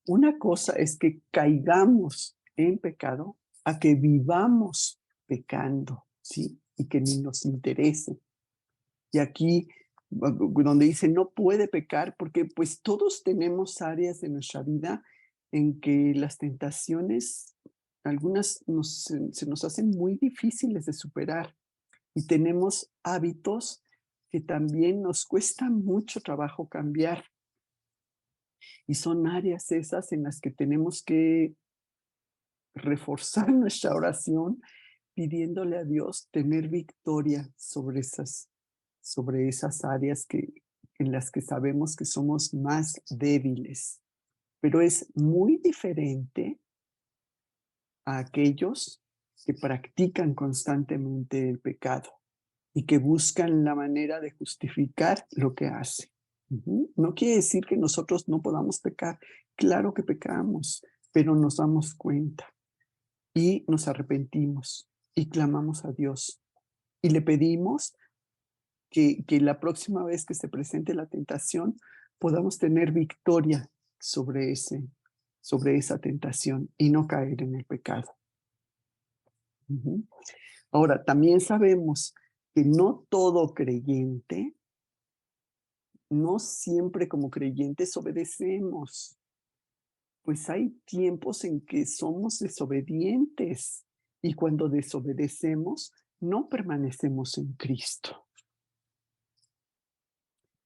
Una cosa es que caigamos en pecado a que vivamos pecando, ¿sí? Y que ni nos interese. Y aquí donde dice no puede pecar, porque pues todos tenemos áreas de nuestra vida en que las tentaciones, algunas se nos hacen muy difíciles de superar y tenemos hábitos que también nos cuesta mucho trabajo cambiar. Y son áreas esas en las que tenemos que reforzar nuestra oración pidiéndole a Dios tener victoria sobre esas áreas en las que sabemos que somos más débiles. Pero es muy diferente a aquellos que practican constantemente el pecado y que buscan la manera de justificar lo que hacen. No quiere decir que nosotros no podamos pecar. Claro que pecamos, pero nos damos cuenta y nos arrepentimos y clamamos a Dios y le pedimos que la próxima vez que se presente la tentación podamos tener victoria sobre esa tentación y no caer en el pecado. Ujú. Ahora, también sabemos que no todo creyente, no siempre como creyentes obedecemos, pues hay tiempos en que somos desobedientes y cuando desobedecemos no permanecemos en Cristo.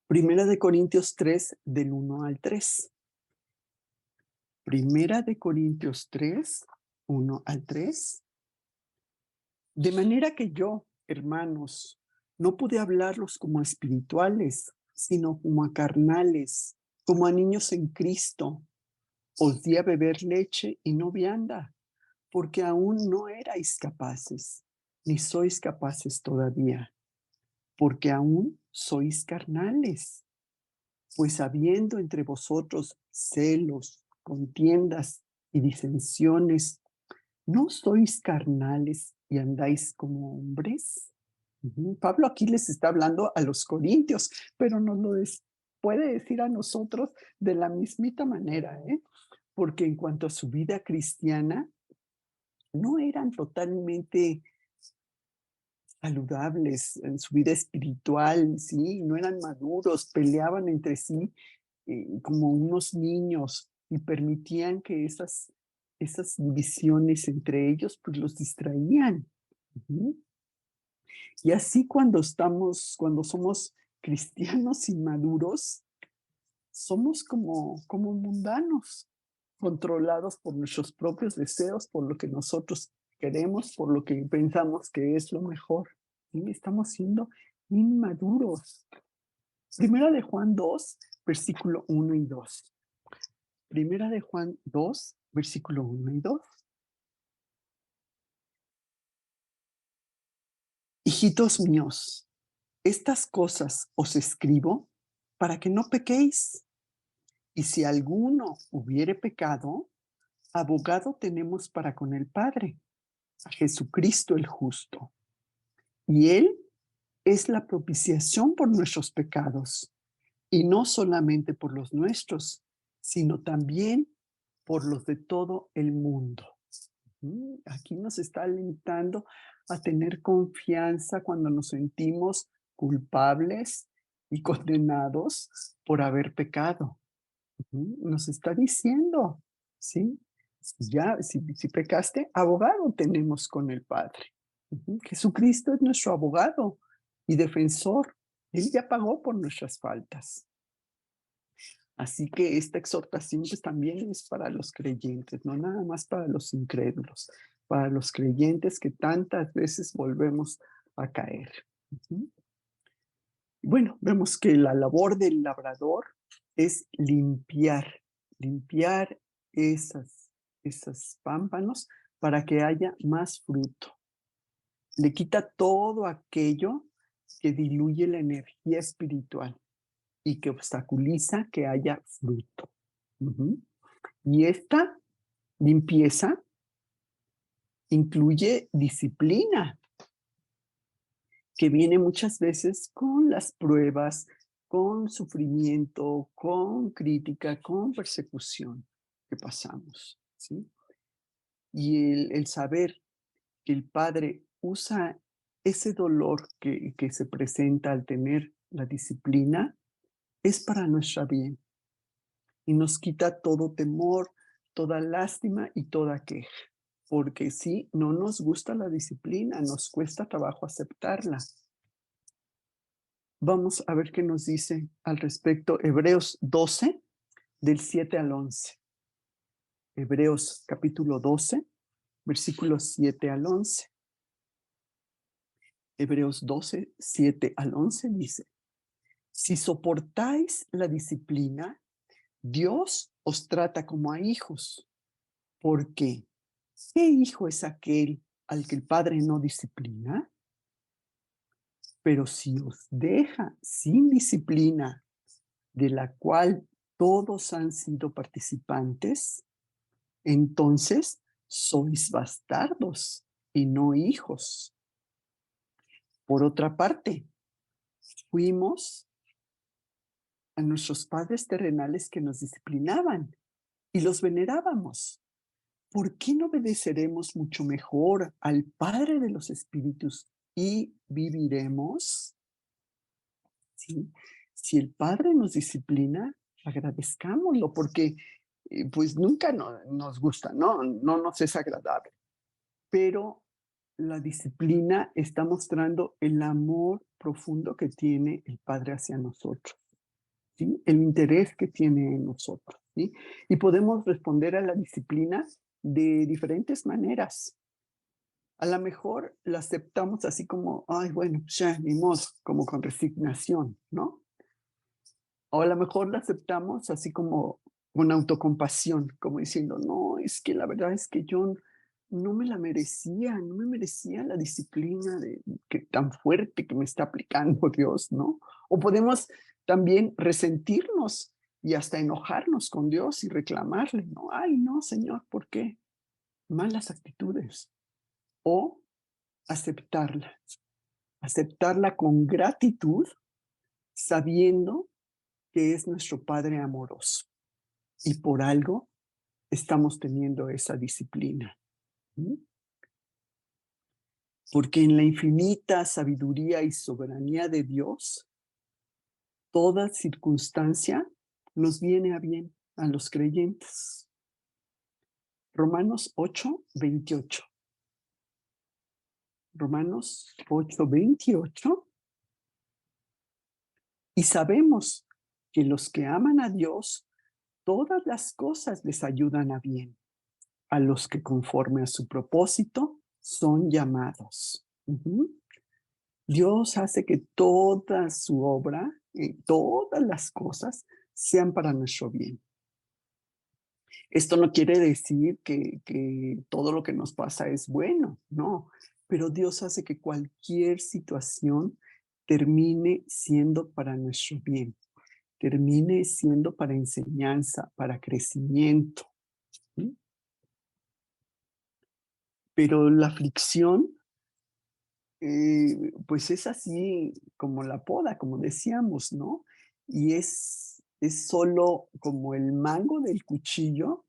Primera de Corintios 3, del 1 al 3. Primera de Corintios 3, 1 al 3. De manera que yo, hermanos, no pude hablarlos como a espirituales, sino como a carnales, como a niños en Cristo. Os di a beber leche y no vianda, porque aún no erais capaces, ni sois capaces todavía, porque aún sois carnales. Pues habiendo entre vosotros celos, contiendas y disensiones, ¿no sois carnales y andáis como hombres? Pablo aquí les está hablando a los corintios, pero nos lo puede decir a nosotros de la mismita manera, ¿eh? Porque en cuanto a su vida cristiana, no eran totalmente saludables en su vida espiritual, ¿sí? No eran maduros, peleaban entre sí como unos niños y permitían que esas divisiones entre ellos pues los distraían. Ujú. Y así cuando somos cristianos inmaduros, somos como mundanos, controlados por nuestros propios deseos, por lo que nosotros queremos, por lo que pensamos que es lo mejor. ¿Sí? Estamos siendo inmaduros. Primera de Juan 2, versículo 1 y 2. Primera de Juan 2, versículo 1 y 2. Hijitos míos, estas cosas os escribo para que no pequéis. Y si alguno hubiere pecado, abogado tenemos para con el Padre, a Jesucristo el justo. Y Él es la propiciación por nuestros pecados, y no solamente por los nuestros, sino también por los de todo el mundo. Aquí nos está alentando a tener confianza cuando nos sentimos culpables y condenados por haber pecado. Nos está diciendo, ¿sí? Si pecaste, abogado tenemos con el Padre. Jesucristo es nuestro abogado y defensor. Él ya pagó por nuestras faltas. Así que esta exhortación pues, también es para los creyentes, no nada más para los incrédulos, para los creyentes que tantas veces volvemos a caer. Bueno, vemos que la labor del labrador es limpiar esas pámpanos para que haya más fruto. Le quita todo aquello que diluye la energía espiritual y que obstaculiza que haya fruto. Ujú. Y esta limpieza incluye disciplina, que viene muchas veces con las pruebas, con sufrimiento, con crítica, con persecución que pasamos, ¿sí? Y el saber que el Padre usa ese dolor que se presenta al tener la disciplina es para nuestra bien y nos quita todo temor, toda lástima y toda queja. Porque sí, no nos gusta la disciplina, nos cuesta trabajo aceptarla. Vamos a ver qué nos dice al respecto Hebreos 12, del 7 al 11. Hebreos capítulo 12, versículos 7 al 11. Hebreos 12, 7 al 11 dice, si soportáis la disciplina, Dios os trata como a hijos. ¿Por qué? ¿Qué hijo es aquel al que el padre no disciplina? Pero si os deja sin disciplina, de la cual todos han sido participantes, entonces sois bastardos y no hijos. Por otra parte, fuimos a nuestros padres terrenales que nos disciplinaban y los venerábamos. ¿Por qué no obedeceremos mucho mejor al Padre de los Espíritus y viviremos? ¿Sí? Si el Padre nos disciplina, agradezcámoslo, porque pues nunca nos gusta, ¿no? No nos es agradable. Pero la disciplina está mostrando el amor profundo que tiene el Padre hacia nosotros, ¿sí? El interés que tiene en nosotros, ¿sí? Y podemos responder a la disciplina de diferentes maneras. A lo mejor la aceptamos así como, ay, bueno, ya, ni modo, como con resignación, ¿no? O a lo mejor la aceptamos así como con autocompasión, como diciendo, no, es que la verdad es que yo no me la merecía, no me merecía la disciplina que tan fuerte que me está aplicando Dios, ¿no? O podemos también resentirnos y hasta enojarnos con Dios y reclamarle, ¿no? Ay, no, Señor, ¿por qué? Malas actitudes. O aceptarla, aceptarla con gratitud, sabiendo que es nuestro Padre amoroso y por algo estamos teniendo esa disciplina. ¿Mm? Porque en la infinita sabiduría y soberanía de Dios, toda circunstancia nos viene a bien a los creyentes. Romanos 8, 28. Romanos 8, 28. Y sabemos que los que aman a Dios, todas las cosas les ayudan a bien, a los que conforme a su propósito son llamados. Ujú. Dios hace que toda su obra, todas las cosas, sean para nuestro bien. Esto no quiere decir que todo lo que nos pasa es bueno, no, pero Dios hace que cualquier situación termine siendo para nuestro bien, termine siendo para enseñanza, para crecimiento. ¿Sí? Pero la aflicción, pues es así como la poda, como decíamos, ¿no? Y es solo como el mango del cuchillo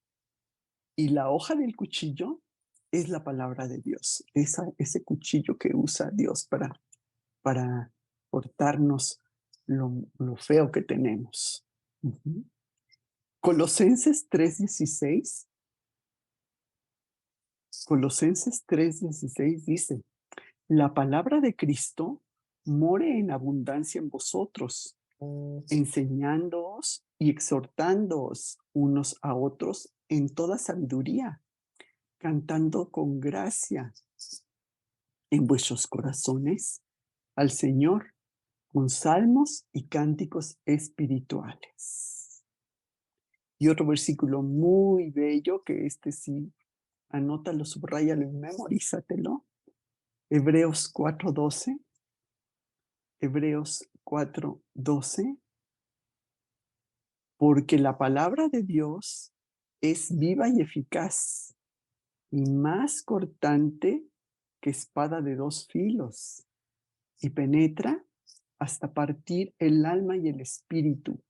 y la hoja del cuchillo es la palabra de Dios, ese cuchillo que usa Dios para cortarnos lo feo que tenemos. Ujú. Colosenses 3:16, Colosenses 3:16 dice, la palabra de Cristo more en abundancia en vosotros, enseñándoos y exhortándoos unos a otros en toda sabiduría, cantando con gracia en vuestros corazones al Señor con salmos y cánticos espirituales. Y otro versículo muy bello, que este sí, anótalo, subráyalo y memorízatelo. Hebreos 4:12. Hebreos 4:12. porque la palabra de Dios es viva y eficaz y más cortante que espada de dos filos y penetra hasta partir el alma y el espíritu,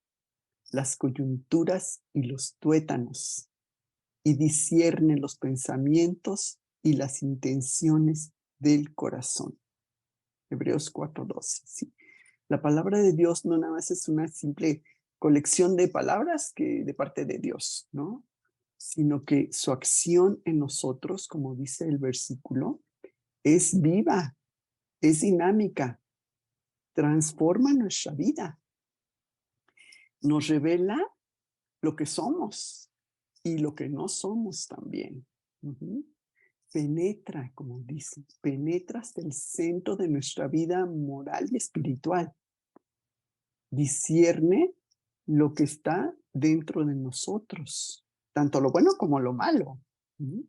las coyunturas y los tuétanos, y discierne los pensamientos y las intenciones del corazón. Hebreos 4:12. Sí. La palabra de Dios no nada más es una simple colección de palabras que de parte de Dios, ¿no? Sino que su acción en nosotros, como dice el versículo, es viva, es dinámica, transforma nuestra vida, nos revela lo que somos y lo que no somos también. Ujú. Penetra, como dice, penetra hasta el centro de nuestra vida moral y espiritual. Discierne lo que está dentro de nosotros, tanto lo bueno como lo malo. ¿Mm? O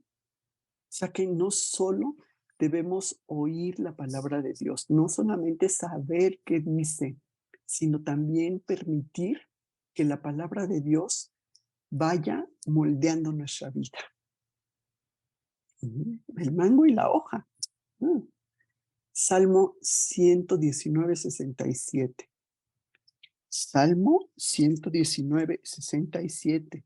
sea que no solo debemos oír la palabra de Dios, no solamente saber qué dice, sino también permitir que la palabra de Dios vaya moldeando nuestra vida. El mango y la hoja. Mm. Salmo 119:67. Salmo 119:67.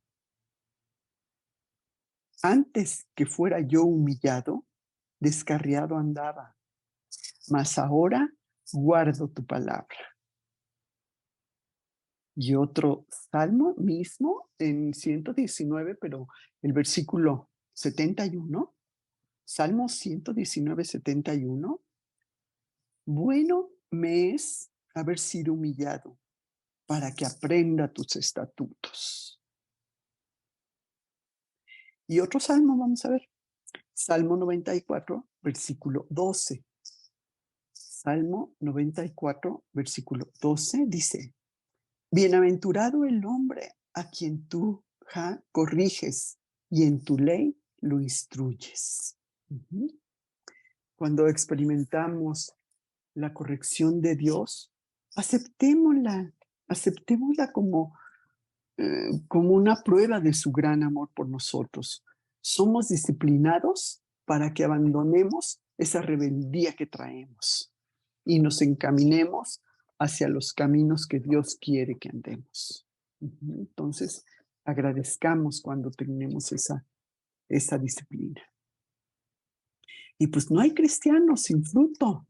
Antes que fuera yo humillado, descarriado andaba, mas ahora guardo tu palabra. Y otro salmo mismo en 119, pero el versículo 71, Salmo 119:71. Bueno me es haber sido humillado para que aprenda tus estatutos. Y otro salmo, vamos a ver. Salmo 94, versículo 12. Salmo 94, versículo 12 dice, bienaventurado el hombre a quien tú corriges y en tu ley lo instruyes. Ujú. Cuando experimentamos la corrección de Dios, aceptémosla, aceptémosla como una prueba de su gran amor por nosotros. Somos disciplinados para que abandonemos esa rebeldía que traemos y nos encaminemos hacia los caminos que Dios quiere que andemos. Entonces, agradezcamos cuando tenemos esa disciplina. Y pues no hay cristianos sin fruto.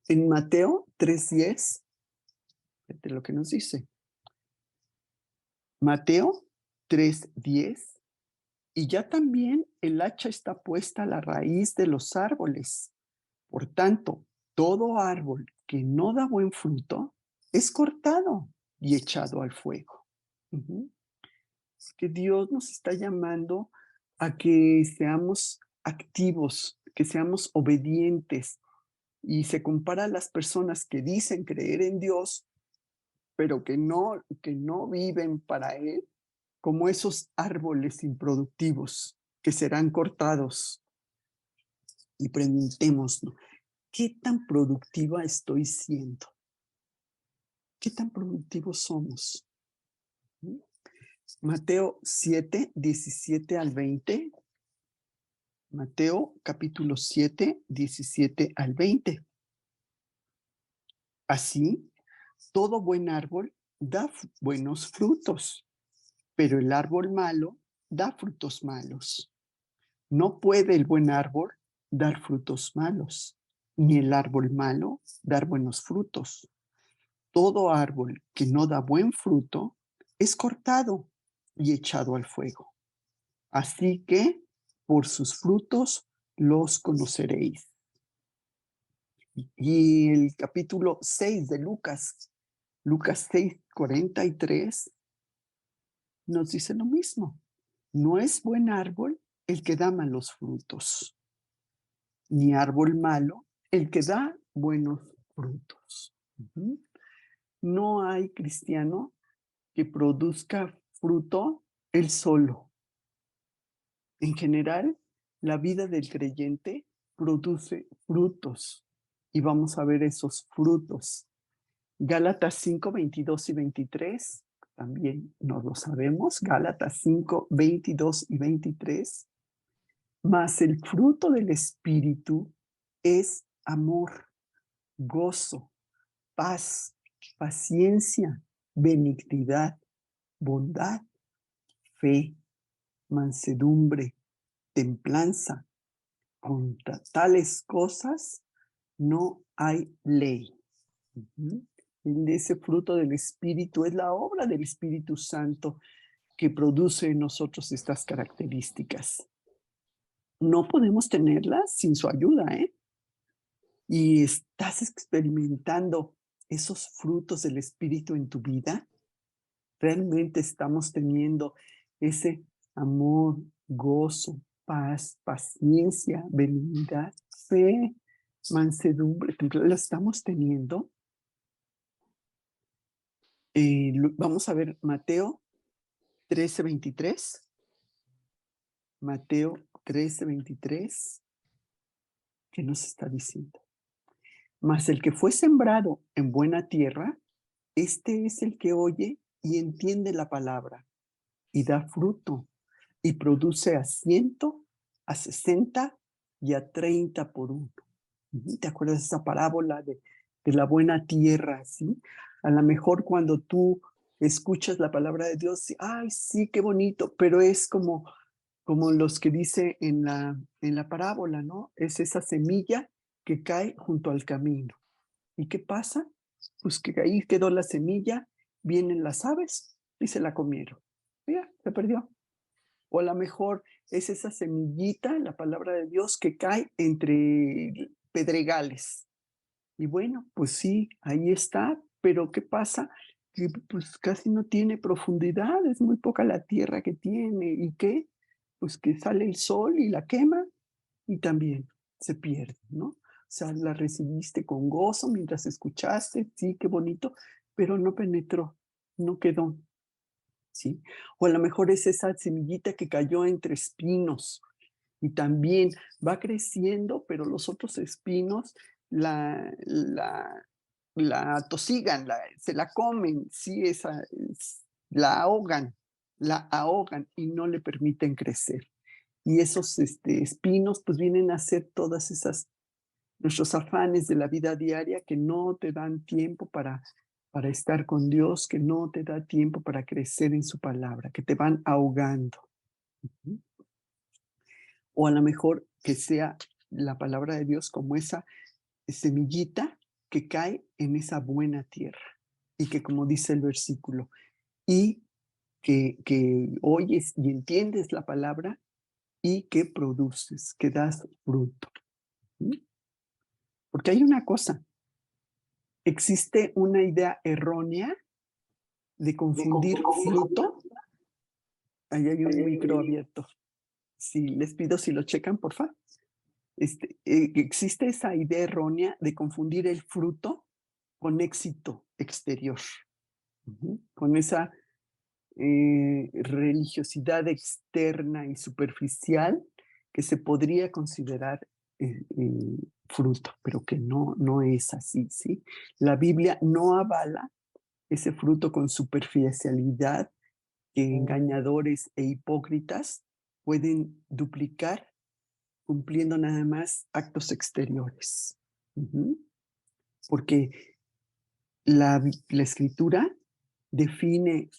En Mateo 3:10, fíjate lo que nos dice. Mateo 3:10, y ya también el hacha está puesta a la raíz de los árboles. Por tanto, todo árbol que no da buen fruto es cortado y echado al fuego. Ujú. Que Dios nos está llamando a que seamos activos, que seamos obedientes. Y se compara a las personas que dicen creer en Dios, pero que no viven para Él, como esos árboles improductivos que serán cortados. Y preguntémonos, ¿qué tan productiva estoy siendo? ¿Qué tan productivos somos? Mateo 7:17-20. Mateo capítulo 7:17-20. Así, todo buen árbol da buenos frutos, pero el árbol malo da frutos malos. No puede el buen árbol dar frutos malos, ni el árbol malo dar buenos frutos. Todo árbol que no da buen fruto es cortado y echado al fuego. Así que por sus frutos los conoceréis. Y el capítulo 6 de Lucas, Lucas 6:43, nos dice lo mismo. No es buen árbol el que da malos frutos, ni árbol malo el que da buenos frutos. Ujú. No hay cristiano que produzca fruto él solo. En general, la vida del creyente produce frutos y vamos a ver esos frutos. Gálatas 5:22 y 23 también nos lo sabemos, Gálatas 5, 22 y 23. Mas el fruto del Espíritu es amor, gozo, paz, paciencia, benignidad, bondad, fe, mansedumbre, templanza. Contra tales cosas no hay ley. Ese fruto del Espíritu es la obra del Espíritu Santo que produce en nosotros estas características. No podemos tenerlas sin su ayuda, ¿eh? Y estás experimentando esos frutos del Espíritu en tu vida. Realmente estamos teniendo ese amor, gozo, paz, paciencia, benignidad, fe, mansedumbre. ¿Lo estamos teniendo? Vamos a ver Mateo 13:23. Mateo 13:23. ¿Qué nos está diciendo? Mas el que fue sembrado en buena tierra, este es el que oye y entiende la palabra y da fruto y produce a 100, a 60 y a 30 por uno. ¿Te acuerdas de esa parábola de la buena tierra? ¿Sí? A lo mejor cuando tú escuchas la palabra de Dios, ay, sí, qué bonito, pero es como los que dice en la parábola, ¿no? Es esa semilla que cae junto al camino. ¿Y qué pasa? Pues que ahí quedó la semilla, vienen las aves y se la comieron. Ya, se perdió. O a lo mejor es esa semillita, la palabra de Dios, que cae entre pedregales. Y bueno, pues sí, ahí está, pero ¿qué pasa? Que pues casi no tiene profundidad, es muy poca la tierra que tiene. ¿Y qué? Pues que sale el sol y la quema y también se pierde, ¿no? O sea, la recibiste con gozo mientras escuchaste, sí, qué bonito, pero no penetró, no quedó, ¿sí? O a lo mejor es esa semillita que cayó entre espinos y también va creciendo, pero los otros espinos la atosigan, se la comen, sí, la ahogan y no le permiten crecer. Y esos espinos pues vienen a ser todas nuestros afanes de la vida diaria que no te dan tiempo para estar con Dios, que no te da tiempo para crecer en su palabra, que te van ahogando. O a lo mejor que sea la palabra de Dios como esa semillita que cae en esa buena tierra y que, como dice el versículo, y que oyes y entiendes la palabra y que produces, que das fruto. Porque hay una cosa, existe una idea errónea de confundir fruto. Ahí hay un micro abierto. Si les pido si lo checan, por favor. Existe esa idea errónea de confundir el fruto con éxito exterior, con esa religiosidad externa y superficial que se podría considerar fruto, pero que no es así, ¿sí? La Biblia no avala ese fruto con superficialidad que engañadores e hipócritas pueden duplicar cumpliendo nada más actos exteriores. Porque la escritura define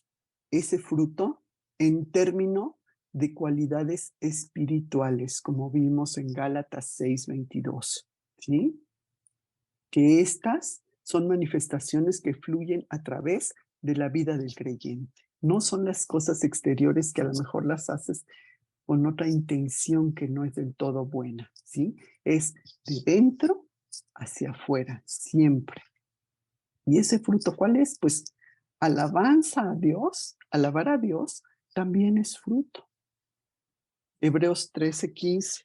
ese fruto en términos de cualidades espirituales, como vimos en Gálatas 6:22, ¿sí? Que estas son manifestaciones que fluyen a través de la vida del creyente. No son las cosas exteriores que a lo mejor las haces con otra intención que no es del todo buena, ¿sí? Es de dentro hacia afuera, siempre. ¿Y ese fruto cuál es? Pues alabanza a Dios, alabar a Dios también es fruto. Hebreos 13:15.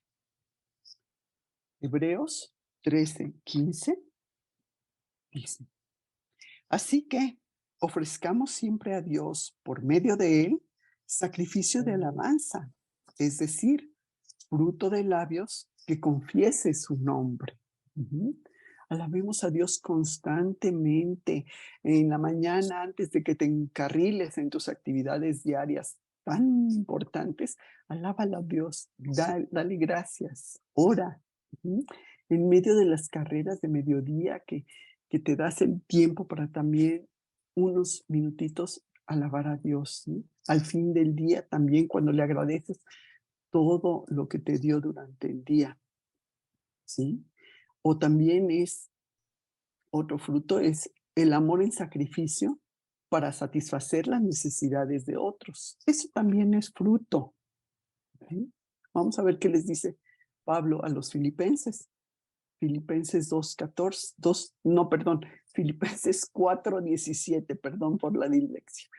Hebreos 13:15 dice: así que ofrezcamos siempre a Dios por medio de él sacrificio de alabanza, es decir, fruto de labios que confiese su nombre. Alabemos a Dios constantemente, en la mañana antes de que te encarriles en tus actividades diarias tan importantes. Alábalo a Dios, dale gracias, ora. Ujú. En medio de las carreras de mediodía que te das el tiempo para también unos minutitos alabar a Dios, ¿sí? Al fin del día también cuando le agradeces todo lo que te dio durante el día, ¿sí? O también es otro fruto es el amor en sacrificio para satisfacer las necesidades de otros. Eso también es fruto. ¿Sí? Vamos a ver qué les dice Pablo a los filipenses. Filipenses 2:14, 2, no, perdón, Filipenses 4:17, perdón por la dislexia.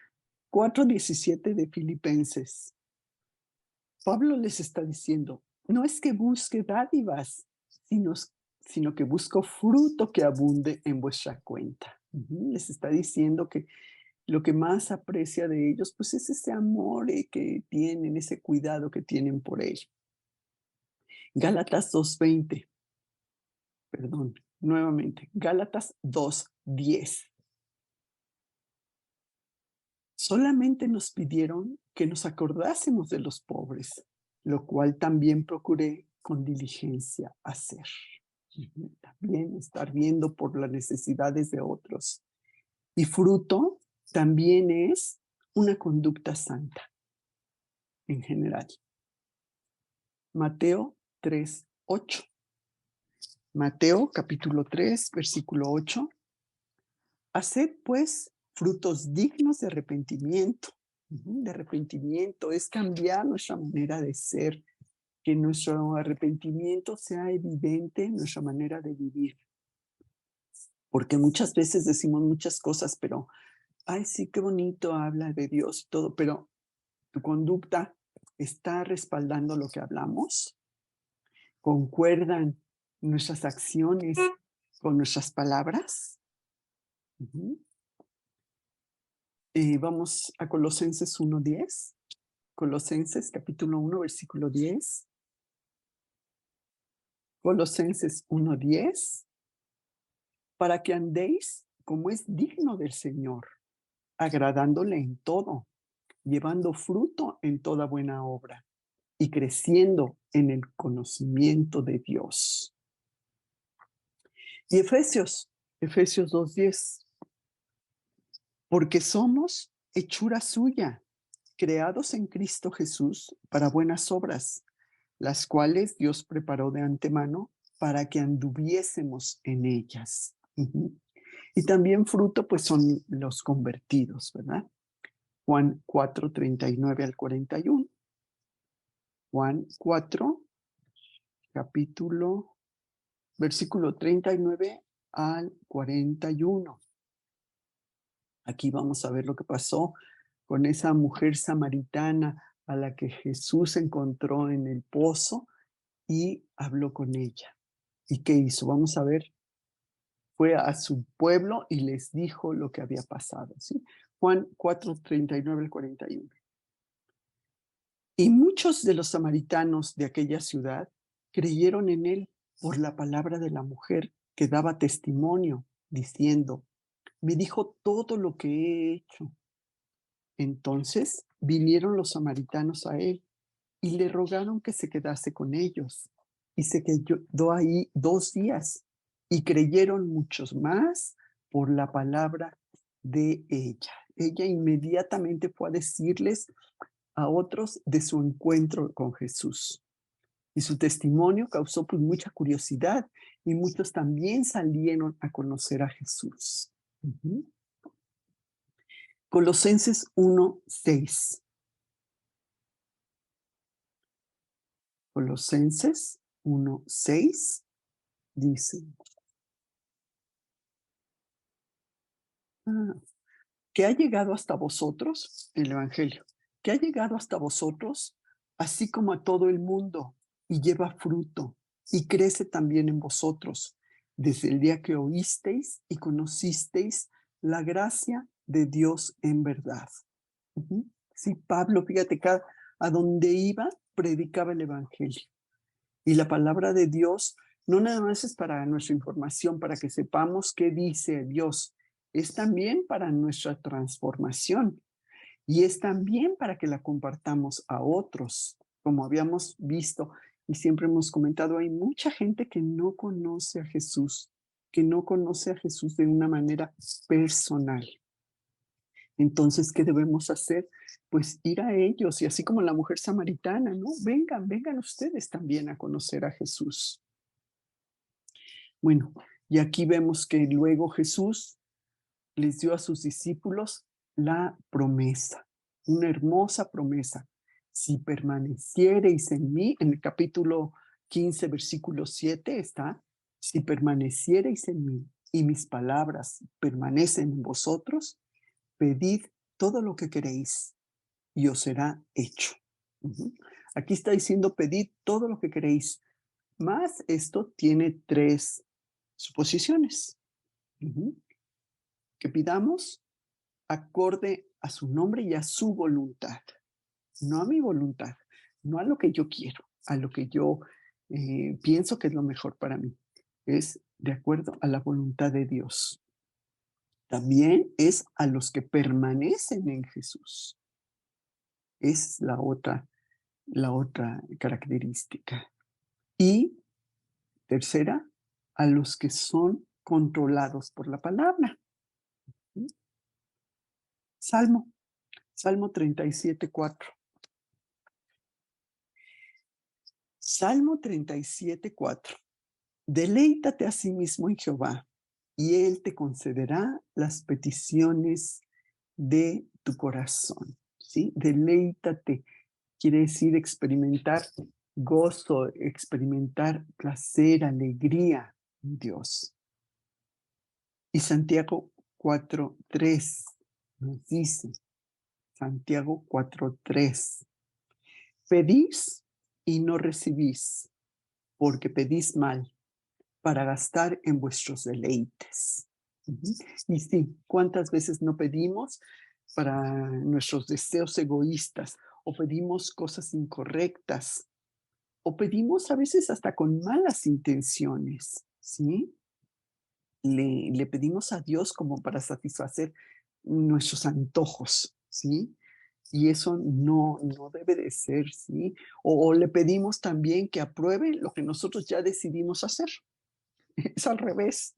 4:17 de Filipenses. Pablo les está diciendo, no es que busque dádivas, sino, sino que busco fruto que abunde en vuestra cuenta. Les está diciendo que lo que más aprecia de ellos, pues es ese amor que tienen, ese cuidado que tienen por él. Gálatas 2:20, perdón, nuevamente, Gálatas 2:10. Solamente nos pidieron que nos acordásemos de los pobres, lo cual también procuré con diligencia hacer. También estar viendo por las necesidades de otros. Y fruto también es una conducta santa en general. Mateo 3:8. Mateo capítulo 3, versículo 8. Haced pues frutos dignos de arrepentimiento. De arrepentimiento es cambiar nuestra manera de ser, que nuestro arrepentimiento sea evidente en nuestra manera de vivir. Porque muchas veces decimos muchas cosas, pero, ay, sí, qué bonito habla de Dios y todo, pero tu conducta está respaldando lo que hablamos. ¿Concuerdan nuestras acciones con nuestras palabras? Vamos a Colosenses 1:10. Colosenses capítulo 1, versículo 10. Colosenses 1:10. Para que andéis como es digno del Señor, agradándole en todo, llevando fruto en toda buena obra y creciendo en el conocimiento de Dios. Y Efesios 2:10. Porque somos hechura suya, creados en Cristo Jesús para buenas obras, las cuales Dios preparó de antemano para que anduviésemos en ellas. Y también fruto, pues son los convertidos, ¿verdad? Juan 4:39 al 41. Juan 4, capítulo, versículo 39 al 41. Aquí vamos a ver lo que pasó con esa mujer samaritana a la que Jesús encontró en el pozo y habló con ella. ¿Y qué hizo? Vamos a ver. Fue a su pueblo y les dijo lo que había pasado. ¿Sí? Juan 4:39 al 41. Y muchos de los samaritanos de aquella ciudad creyeron en él por la palabra de la mujer que daba testimonio, diciendo, me dijo todo lo que he hecho. Entonces vinieron los samaritanos a él y le rogaron que se quedase con ellos. Y se quedó ahí 2 días y creyeron muchos más por la palabra de ella. Ella inmediatamente fue a decirles a otros de su encuentro con Jesús. Y su testimonio causó pues mucha curiosidad y muchos también salieron a conocer a Jesús. Colosenses 1:6. Colosenses 1:6 dice, que ha llegado hasta vosotros, el Evangelio, que ha llegado hasta vosotros, así como a todo el mundo, y lleva fruto, y crece también en vosotros, desde el día que oísteis y conocisteis la gracia de Dios en verdad. Sí, Pablo, fíjate, a donde iba, predicaba el Evangelio. Y la palabra de Dios No nada más es para nuestra información, para que sepamos qué dice Dios, es también para nuestra transformación y es también para que la compartamos a otros. Como habíamos visto y siempre hemos comentado, hay mucha gente que no conoce a Jesús, que no conoce a Jesús de una manera personal. Entonces, ¿qué debemos hacer? Pues ir a ellos y así como la mujer samaritana, ¿no? Vengan, vengan ustedes también a conocer a Jesús. Bueno, y aquí vemos que luego Jesús les dio a sus discípulos la promesa, una hermosa promesa. Si permaneciereis en mí, en el capítulo 15, versículo 7 está, si permaneciereis en mí y mis palabras permanecen en vosotros, pedid todo lo que queréis y os será hecho. Ujú. Aquí está diciendo, pedid todo lo que queréis. Más esto tiene tres suposiciones. Ujú. Que pidamos acorde a su nombre y a su voluntad. No a mi voluntad, no a lo que yo quiero, a lo que yo pienso que es lo mejor para mí. Es de acuerdo a la voluntad de Dios. También es a los que permanecen en Jesús. Es la otra característica. Y tercera, a los que son controlados por la palabra. ¿Sí? Salmo 37:4. Salmo 37:4. Deleítate a sí mismo en Jehová, y Él te concederá las peticiones de tu corazón. ¿Sí? Deleítate quiere decir experimentar gozo, experimentar placer, alegría en Dios. Y Santiago 4:3 nos dice, Santiago 4:3, pedís y no recibís, porque pedís mal, para gastar en vuestros deleites. Ujú. Y sí, ¿cuántas veces no pedimos para nuestros deseos egoístas o pedimos cosas incorrectas o pedimos a veces hasta con malas intenciones, ¿sí? Le pedimos a Dios como para satisfacer nuestros antojos, ¿sí? Y eso no debe de ser, ¿sí? O le pedimos también que apruebe lo que nosotros ya decidimos hacer. Es al revés.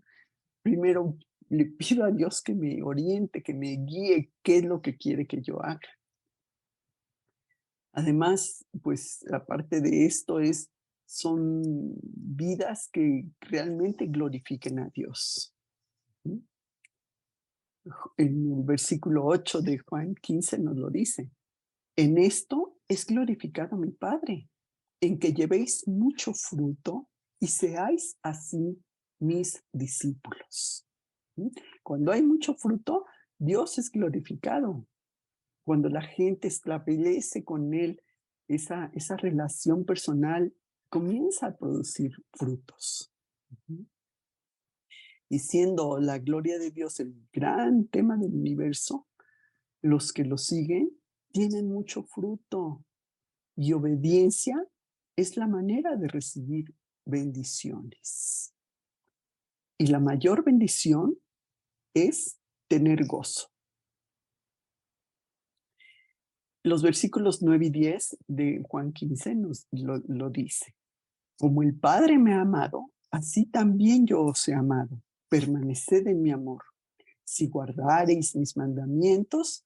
Primero le pido a Dios que me oriente, que me guíe qué es lo que quiere que yo haga. Además, pues aparte de esto son vidas que realmente glorifiquen a Dios. ¿Sí? En el versículo 8 de Juan 15 nos lo dice. En esto es glorificado mi Padre, en que llevéis mucho fruto y seáis así mis discípulos. ¿Sí? Cuando hay mucho fruto, Dios es glorificado. Cuando la gente establece con Él esa relación personal, comienza a producir frutos. Ujú. Y siendo la gloria de Dios el gran tema del universo, los que lo siguen tienen mucho fruto y obediencia es la manera de recibir bendiciones. Y la mayor bendición es tener gozo. Los versículos 9 y 10 de Juan 15 nos lo dice. Como el Padre me ha amado, así también yo os he amado. Permaneced en mi amor. Si guardareis mis mandamientos,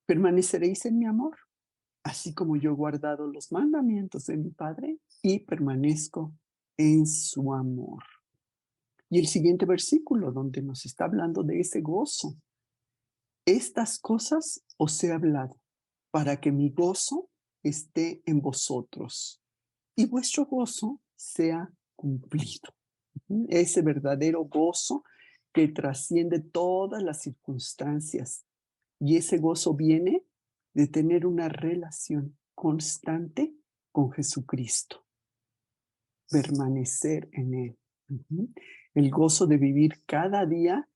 permaneceréis en mi amor, así como yo he guardado los mandamientos de mi Padre y permanezco en su amor. Y el siguiente versículo donde nos está hablando de ese gozo. Estas cosas os he hablado para que mi gozo esté en vosotros y vuestro gozo sea cumplido. Ese verdadero gozo que trasciende todas las circunstancias. Y ese gozo viene de tener una relación constante con Jesucristo, permanecer en Él. El gozo de vivir cada día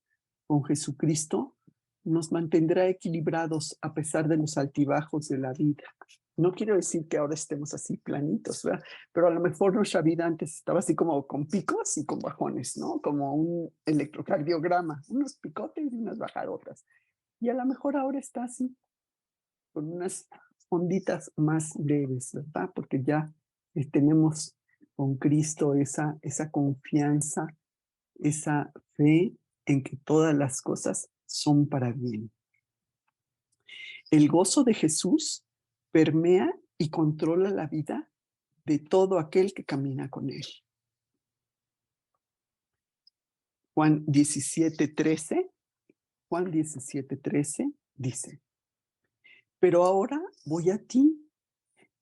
con Jesucristo nos mantendrá equilibrados a pesar de los altibajos de la vida. No quiero decir que ahora estemos así planitos, ¿verdad? Pero a lo mejor nuestra vida antes estaba así como con picos y con bajones, ¿no? Como un electrocardiograma, unos picotes y unas bajadotas. Y a lo mejor ahora está así, con unas onditas más leves, ¿verdad? Porque ya tenemos con Cristo esa confianza, esa fe en que todas las cosas son para bien. El gozo de Jesús permea y controla la vida de todo aquel que camina con él. Juan 17:13, Juan 17:13 dice, pero ahora voy a ti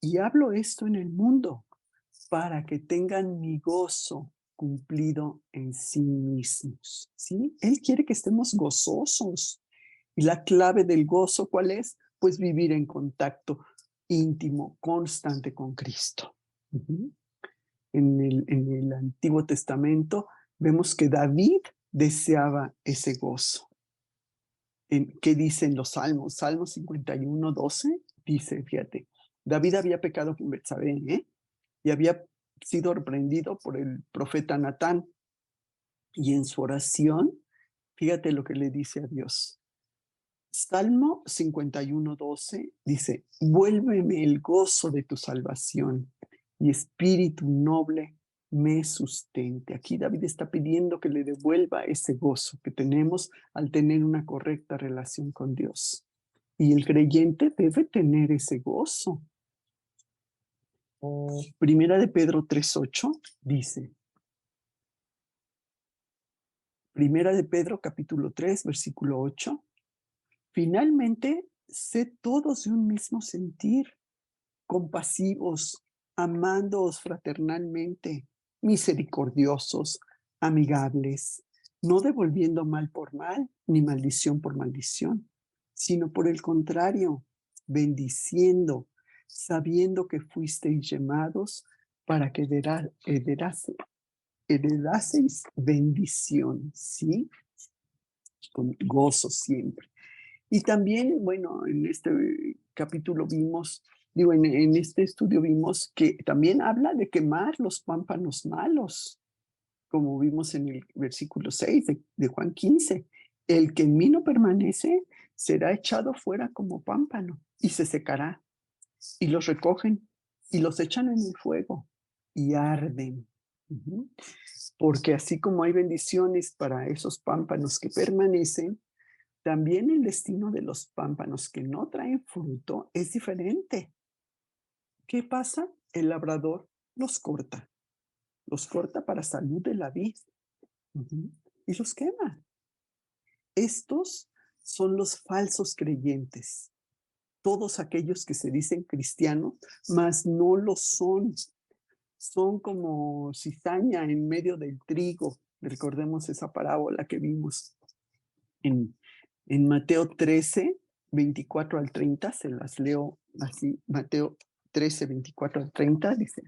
y hablo esto en el mundo para que tengan mi gozo cumplido en sí mismos. ¿Sí? Él quiere que estemos gozosos. Y la clave del gozo, ¿cuál es? Pues vivir en contacto íntimo, constante con Cristo. Uh-huh. En el Antiguo Testamento vemos que David deseaba ese gozo. ¿Qué dicen los Salmos? Salmo 51:12 dice, fíjate, David había pecado con Betsabé, y había sido reprendido por el profeta Natán. Y en su oración, fíjate lo que le dice a Dios. Salmo 51:12 dice, vuélveme el gozo de tu salvación y espíritu noble me sustente. Aquí David está pidiendo que le devuelva ese gozo que tenemos al tener una correcta relación con Dios. Y el creyente debe tener ese gozo. Primera de Pedro 3:8 dice, Primera de Pedro capítulo 3, versículo 8, finalmente, sed todos de un mismo sentir, compasivos, amándoos fraternalmente, misericordiosos, amigables, no devolviendo mal por mal, ni maldición por maldición, sino por el contrario, bendiciendo, sabiendo que fuisteis llamados para que heredaseis bendición, ¿sí? Con gozo siempre. Y también, bueno, en este capítulo vimos, en este estudio vimos que también habla de quemar los pámpanos malos, como vimos en el versículo 6 de Juan 15. El que en mí no permanece será echado fuera como pámpano y se secará. Y los recogen y los echan en el fuego y arden. Uh-huh. Porque así como hay bendiciones para esos pámpanos que permanecen, también el destino de los pámpanos que no traen fruto es diferente. ¿Qué pasa? El labrador los corta para salud de la vid, uh-huh, y los quema. Estos son los falsos creyentes, todos aquellos que se dicen cristianos, mas no lo son. Son como cizaña en medio del trigo. Recordemos esa parábola que vimos en Mateo 13, 24 al 30, se las leo así. Mateo 13, 24 al 30 dice,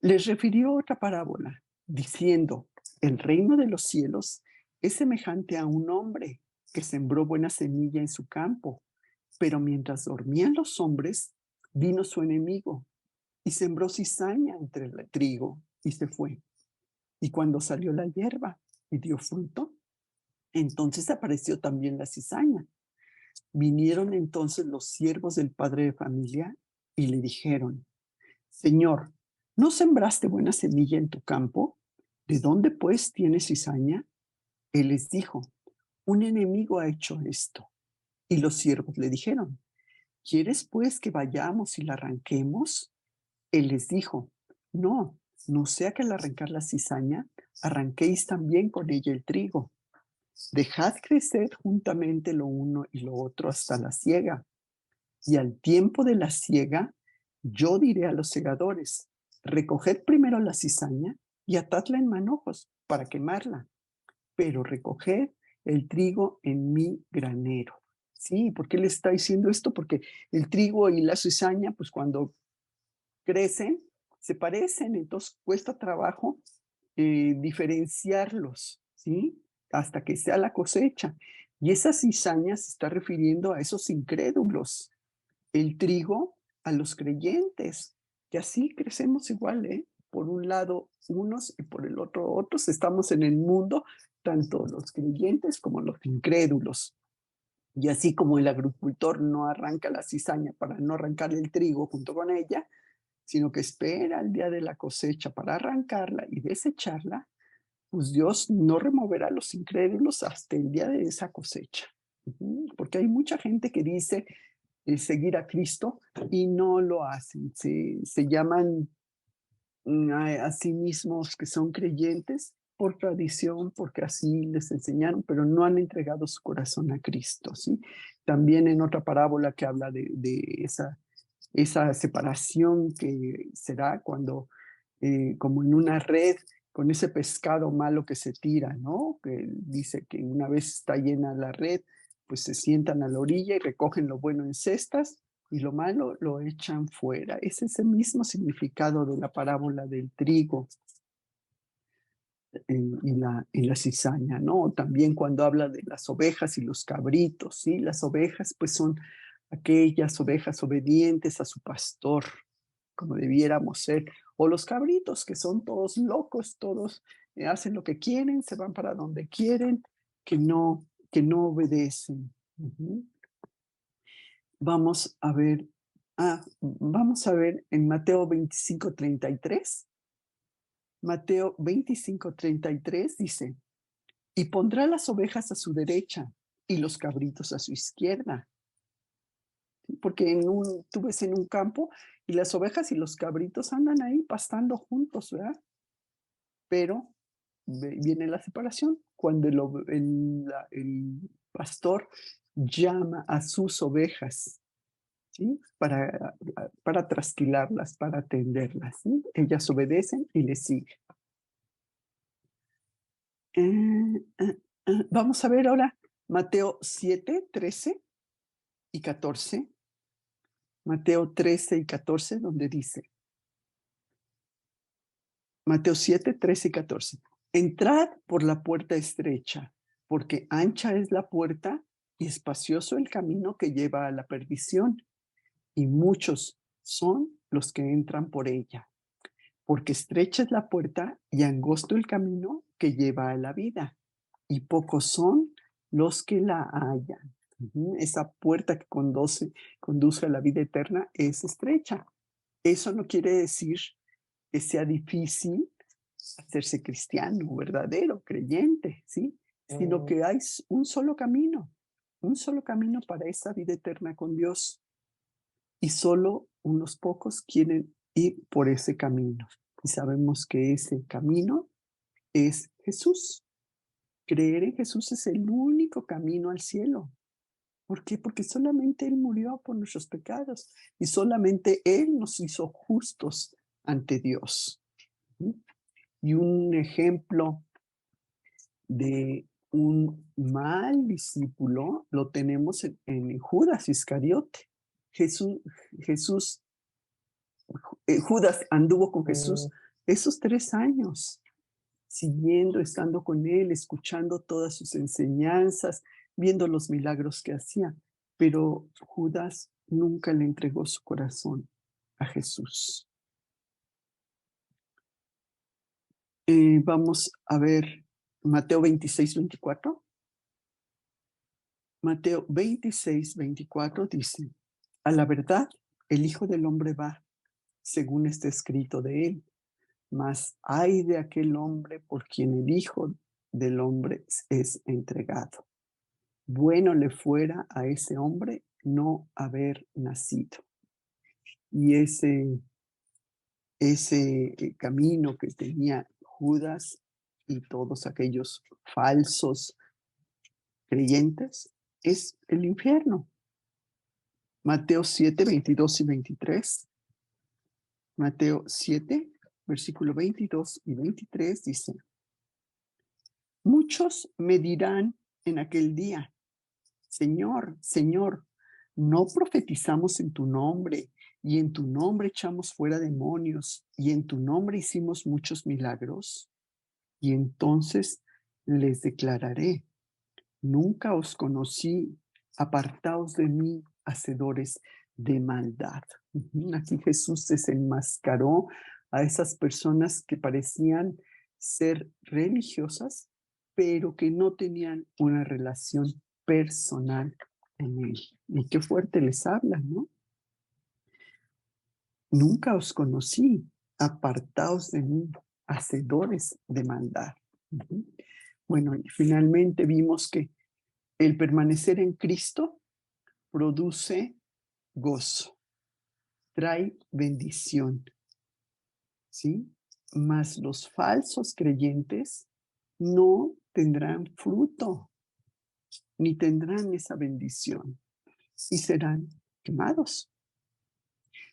les refirió otra parábola, diciendo, el reino de los cielos es semejante a un hombre que sembró buena semilla en su campo, pero mientras dormían los hombres, vino su enemigo y sembró cizaña entre el trigo y se fue. Y cuando salió la hierba y dio fruto, entonces apareció también la cizaña. Vinieron entonces los siervos del padre de familia y le dijeron, Señor, ¿no sembraste buena semilla en tu campo? ¿De dónde pues tienes cizaña? Él les dijo, un enemigo ha hecho esto. Y los siervos le dijeron, ¿quieres pues que vayamos y la arranquemos? Él les dijo, no, no sea que al arrancar la cizaña, arranquéis también con ella el trigo. Dejad crecer juntamente lo uno y lo otro hasta la siega. Y al tiempo de la siega, yo diré a los segadores, recoged primero la cizaña y atadla en manojos para quemarla, pero recoged el trigo en mi granero. Sí, ¿por qué le está diciendo esto? Porque el trigo y la cizaña, pues cuando crecen, se parecen, entonces cuesta trabajo diferenciarlos, ¿sí? Hasta que sea la cosecha. Y esa cizaña se está refiriendo a esos incrédulos. El trigo a los creyentes, que así crecemos igual, ¿eh? Por un lado unos y por el otro otros. Estamos en el mundo, tanto los creyentes como los incrédulos. Y así como el agricultor no arranca la cizaña para no arrancar el trigo junto con ella, sino que espera el día de la cosecha para arrancarla y desecharla, pues Dios no removerá a los incrédulos hasta el día de esa cosecha. Porque hay mucha gente que dice seguir a Cristo y no lo hacen. Se llaman a sí mismos que son creyentes por tradición, porque así les enseñaron, pero no han entregado su corazón a Cristo, ¿sí? También en otra parábola que habla de esa separación que será cuando, como en una red, con ese pescado malo que se tira, ¿no? Que dice que una vez está llena la red, pues se sientan a la orilla y recogen lo bueno en cestas y lo malo lo echan fuera. Es ese mismo significado de la parábola del trigo y la cizaña, ¿no? También cuando habla de las ovejas y los cabritos, ¿sí? Las ovejas, pues son aquellas ovejas obedientes a su pastor, como debiéramos ser, o los cabritos, que son todos locos, todos hacen lo que quieren, se van para donde quieren, que no obedecen. Ujú. Vamos a ver, vamos a ver en Mateo 25:33. Mateo 25:33 dice, y pondrá las ovejas a su derecha y los cabritos a su izquierda. Porque tú ves en un campo y las ovejas y los cabritos andan ahí pastando juntos, ¿verdad? Pero viene la separación cuando el pastor llama a sus ovejas, ¿sí? Para trasquilarlas, para atenderlas, ¿sí? Ellas obedecen y le siguen. Vamos a ver ahora Mateo 7:13 y 14. Mateo 13 y 14, donde dice, Mateo 7:13 y 14. Entrad por la puerta estrecha, porque ancha es la puerta y espacioso el camino que lleva a la perdición, y muchos son los que entran por ella. Porque estrecha es la puerta y angosto el camino que lleva a la vida, y pocos son los que la hallan. Esa puerta que conduce a la vida eterna es estrecha. Eso no quiere decir que sea difícil hacerse cristiano, verdadero, creyente, ¿sí? Sino que hay un solo camino para esa vida eterna con Dios. Y solo unos pocos quieren ir por ese camino. Y sabemos que ese camino es Jesús. Creer en Jesús es el único camino al cielo. ¿Por qué? Porque solamente Él murió por nuestros pecados y solamente Él nos hizo justos ante Dios. Y un ejemplo de un mal discípulo lo tenemos en Judas Iscariote. Jesús, Judas anduvo con Jesús esos 3 años, siguiendo, estando con él, escuchando todas sus enseñanzas, viendo los milagros que hacía. Pero Judas nunca le entregó su corazón a Jesús. Vamos a ver Mateo 26:24. Mateo 26:24 dice, a la verdad, el Hijo del Hombre va, según está escrito de él, mas ay de aquel hombre por quien el Hijo del Hombre es entregado. Bueno le fuera a ese hombre no haber nacido. Y ese camino que tenía Judas y todos aquellos falsos creyentes es el infierno. Mateo 7:22 y 23. Mateo 7, versículo 22 y 23 dice, muchos me dirán en aquel día, Señor, Señor, ¿no profetizamos en tu nombre y en tu nombre echamos fuera demonios y en tu nombre hicimos muchos milagros? Y entonces les declararé, nunca os conocí, apartaos de mí, hacedores de maldad. Aquí Jesús desenmascaró a esas personas que parecían ser religiosas, pero que no tenían una relación personal en él. Y qué fuerte les habla, ¿no? Nunca os conocí, apartaos de mí, hacedores de maldad. Bueno, y finalmente vimos que el permanecer en Cristo produce gozo, trae bendición, ¿sí? Mas los falsos creyentes no tendrán fruto, ni tendrán esa bendición, y serán quemados.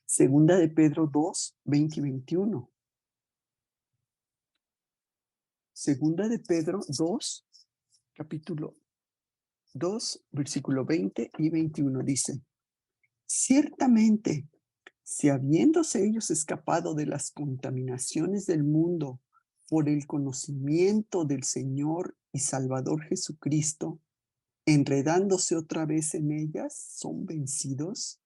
Segunda de Pedro 2, 20 y 21. Segunda de Pedro 2, capítulo 2, versículo 20 y 21 dice: ciertamente, si habiéndose ellos escapado de las contaminaciones del mundo por el conocimiento del Señor y Salvador Jesucristo, enredándose otra vez en ellas, son vencidos,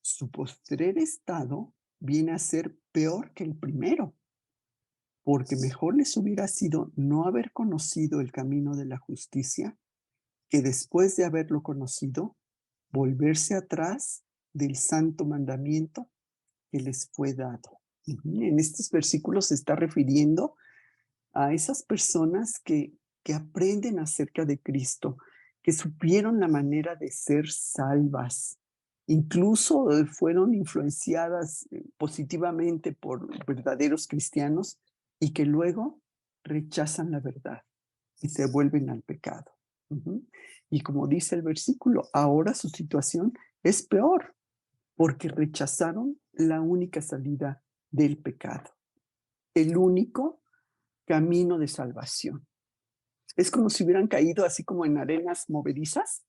su postrer estado viene a ser peor que el primero, porque mejor les hubiera sido no haber conocido el camino de la justicia, que después de haberlo conocido, volverse atrás del santo mandamiento que les fue dado. En estos versículos se está refiriendo a esas personas que aprenden acerca de Cristo, que supieron la manera de ser salvas, incluso fueron influenciadas positivamente por verdaderos cristianos y que luego rechazan la verdad y se vuelven al pecado. Y como dice el versículo, ahora su situación es peor porque rechazaron la única salida del pecado, el único camino de salvación. Es como si hubieran caído así como en arenas movedizas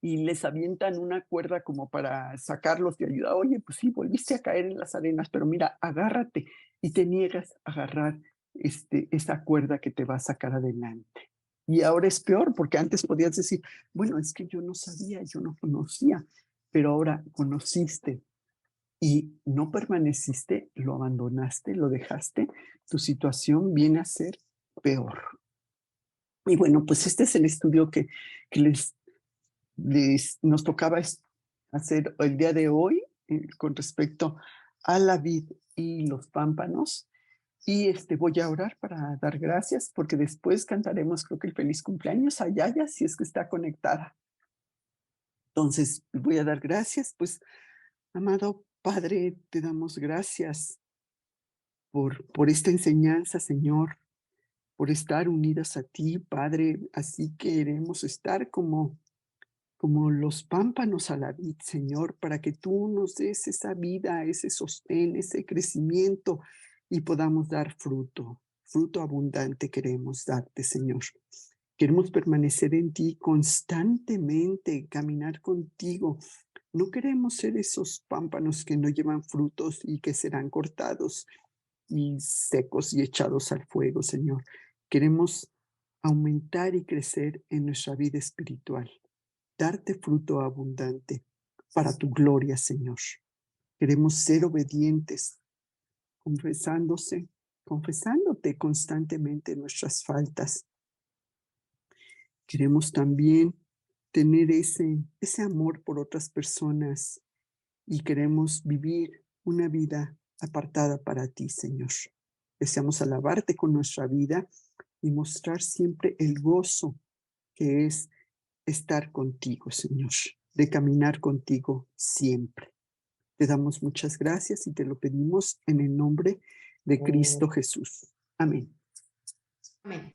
y les avientan una cuerda como para sacarlos de ayuda. Oye, pues sí, volviste a caer en las arenas, pero mira, agárrate, y te niegas a agarrar esa cuerda que te va a sacar adelante. Y ahora es peor, porque antes podías decir, bueno, es que yo no sabía, yo no conocía, pero ahora conociste y no permaneciste, lo abandonaste, lo dejaste, tu situación viene a ser peor. Y bueno, pues este es el estudio que nos tocaba hacer el día de hoy con respecto a la vid y los pámpanos. Y voy a orar para dar gracias, porque después cantaremos, creo que el feliz cumpleaños a Yaya, si es que está conectada. Entonces, voy a dar gracias, pues, amado Padre, te damos gracias por esta enseñanza, Señor, por estar unidas a ti, Padre. Así queremos estar como los pámpanos a la vid, Señor, para que tú nos des esa vida, ese sostén, ese crecimiento y podamos dar fruto. Fruto abundante queremos darte, Señor. Queremos permanecer en ti constantemente, caminar contigo. No queremos ser esos pámpanos que no llevan frutos y que serán cortados y secos y echados al fuego, Señor. Queremos aumentar y crecer en nuestra vida espiritual, darte fruto abundante para tu gloria, Señor. Queremos ser obedientes, confesándote constantemente nuestras faltas. Queremos también tener ese amor por otras personas y queremos vivir una vida apartada para ti, Señor. Deseamos alabarte con nuestra vida y mostrar siempre el gozo que es estar contigo, Señor, de caminar contigo siempre. Te damos muchas gracias y te lo pedimos en el nombre de Cristo Jesús. Amén. Amén.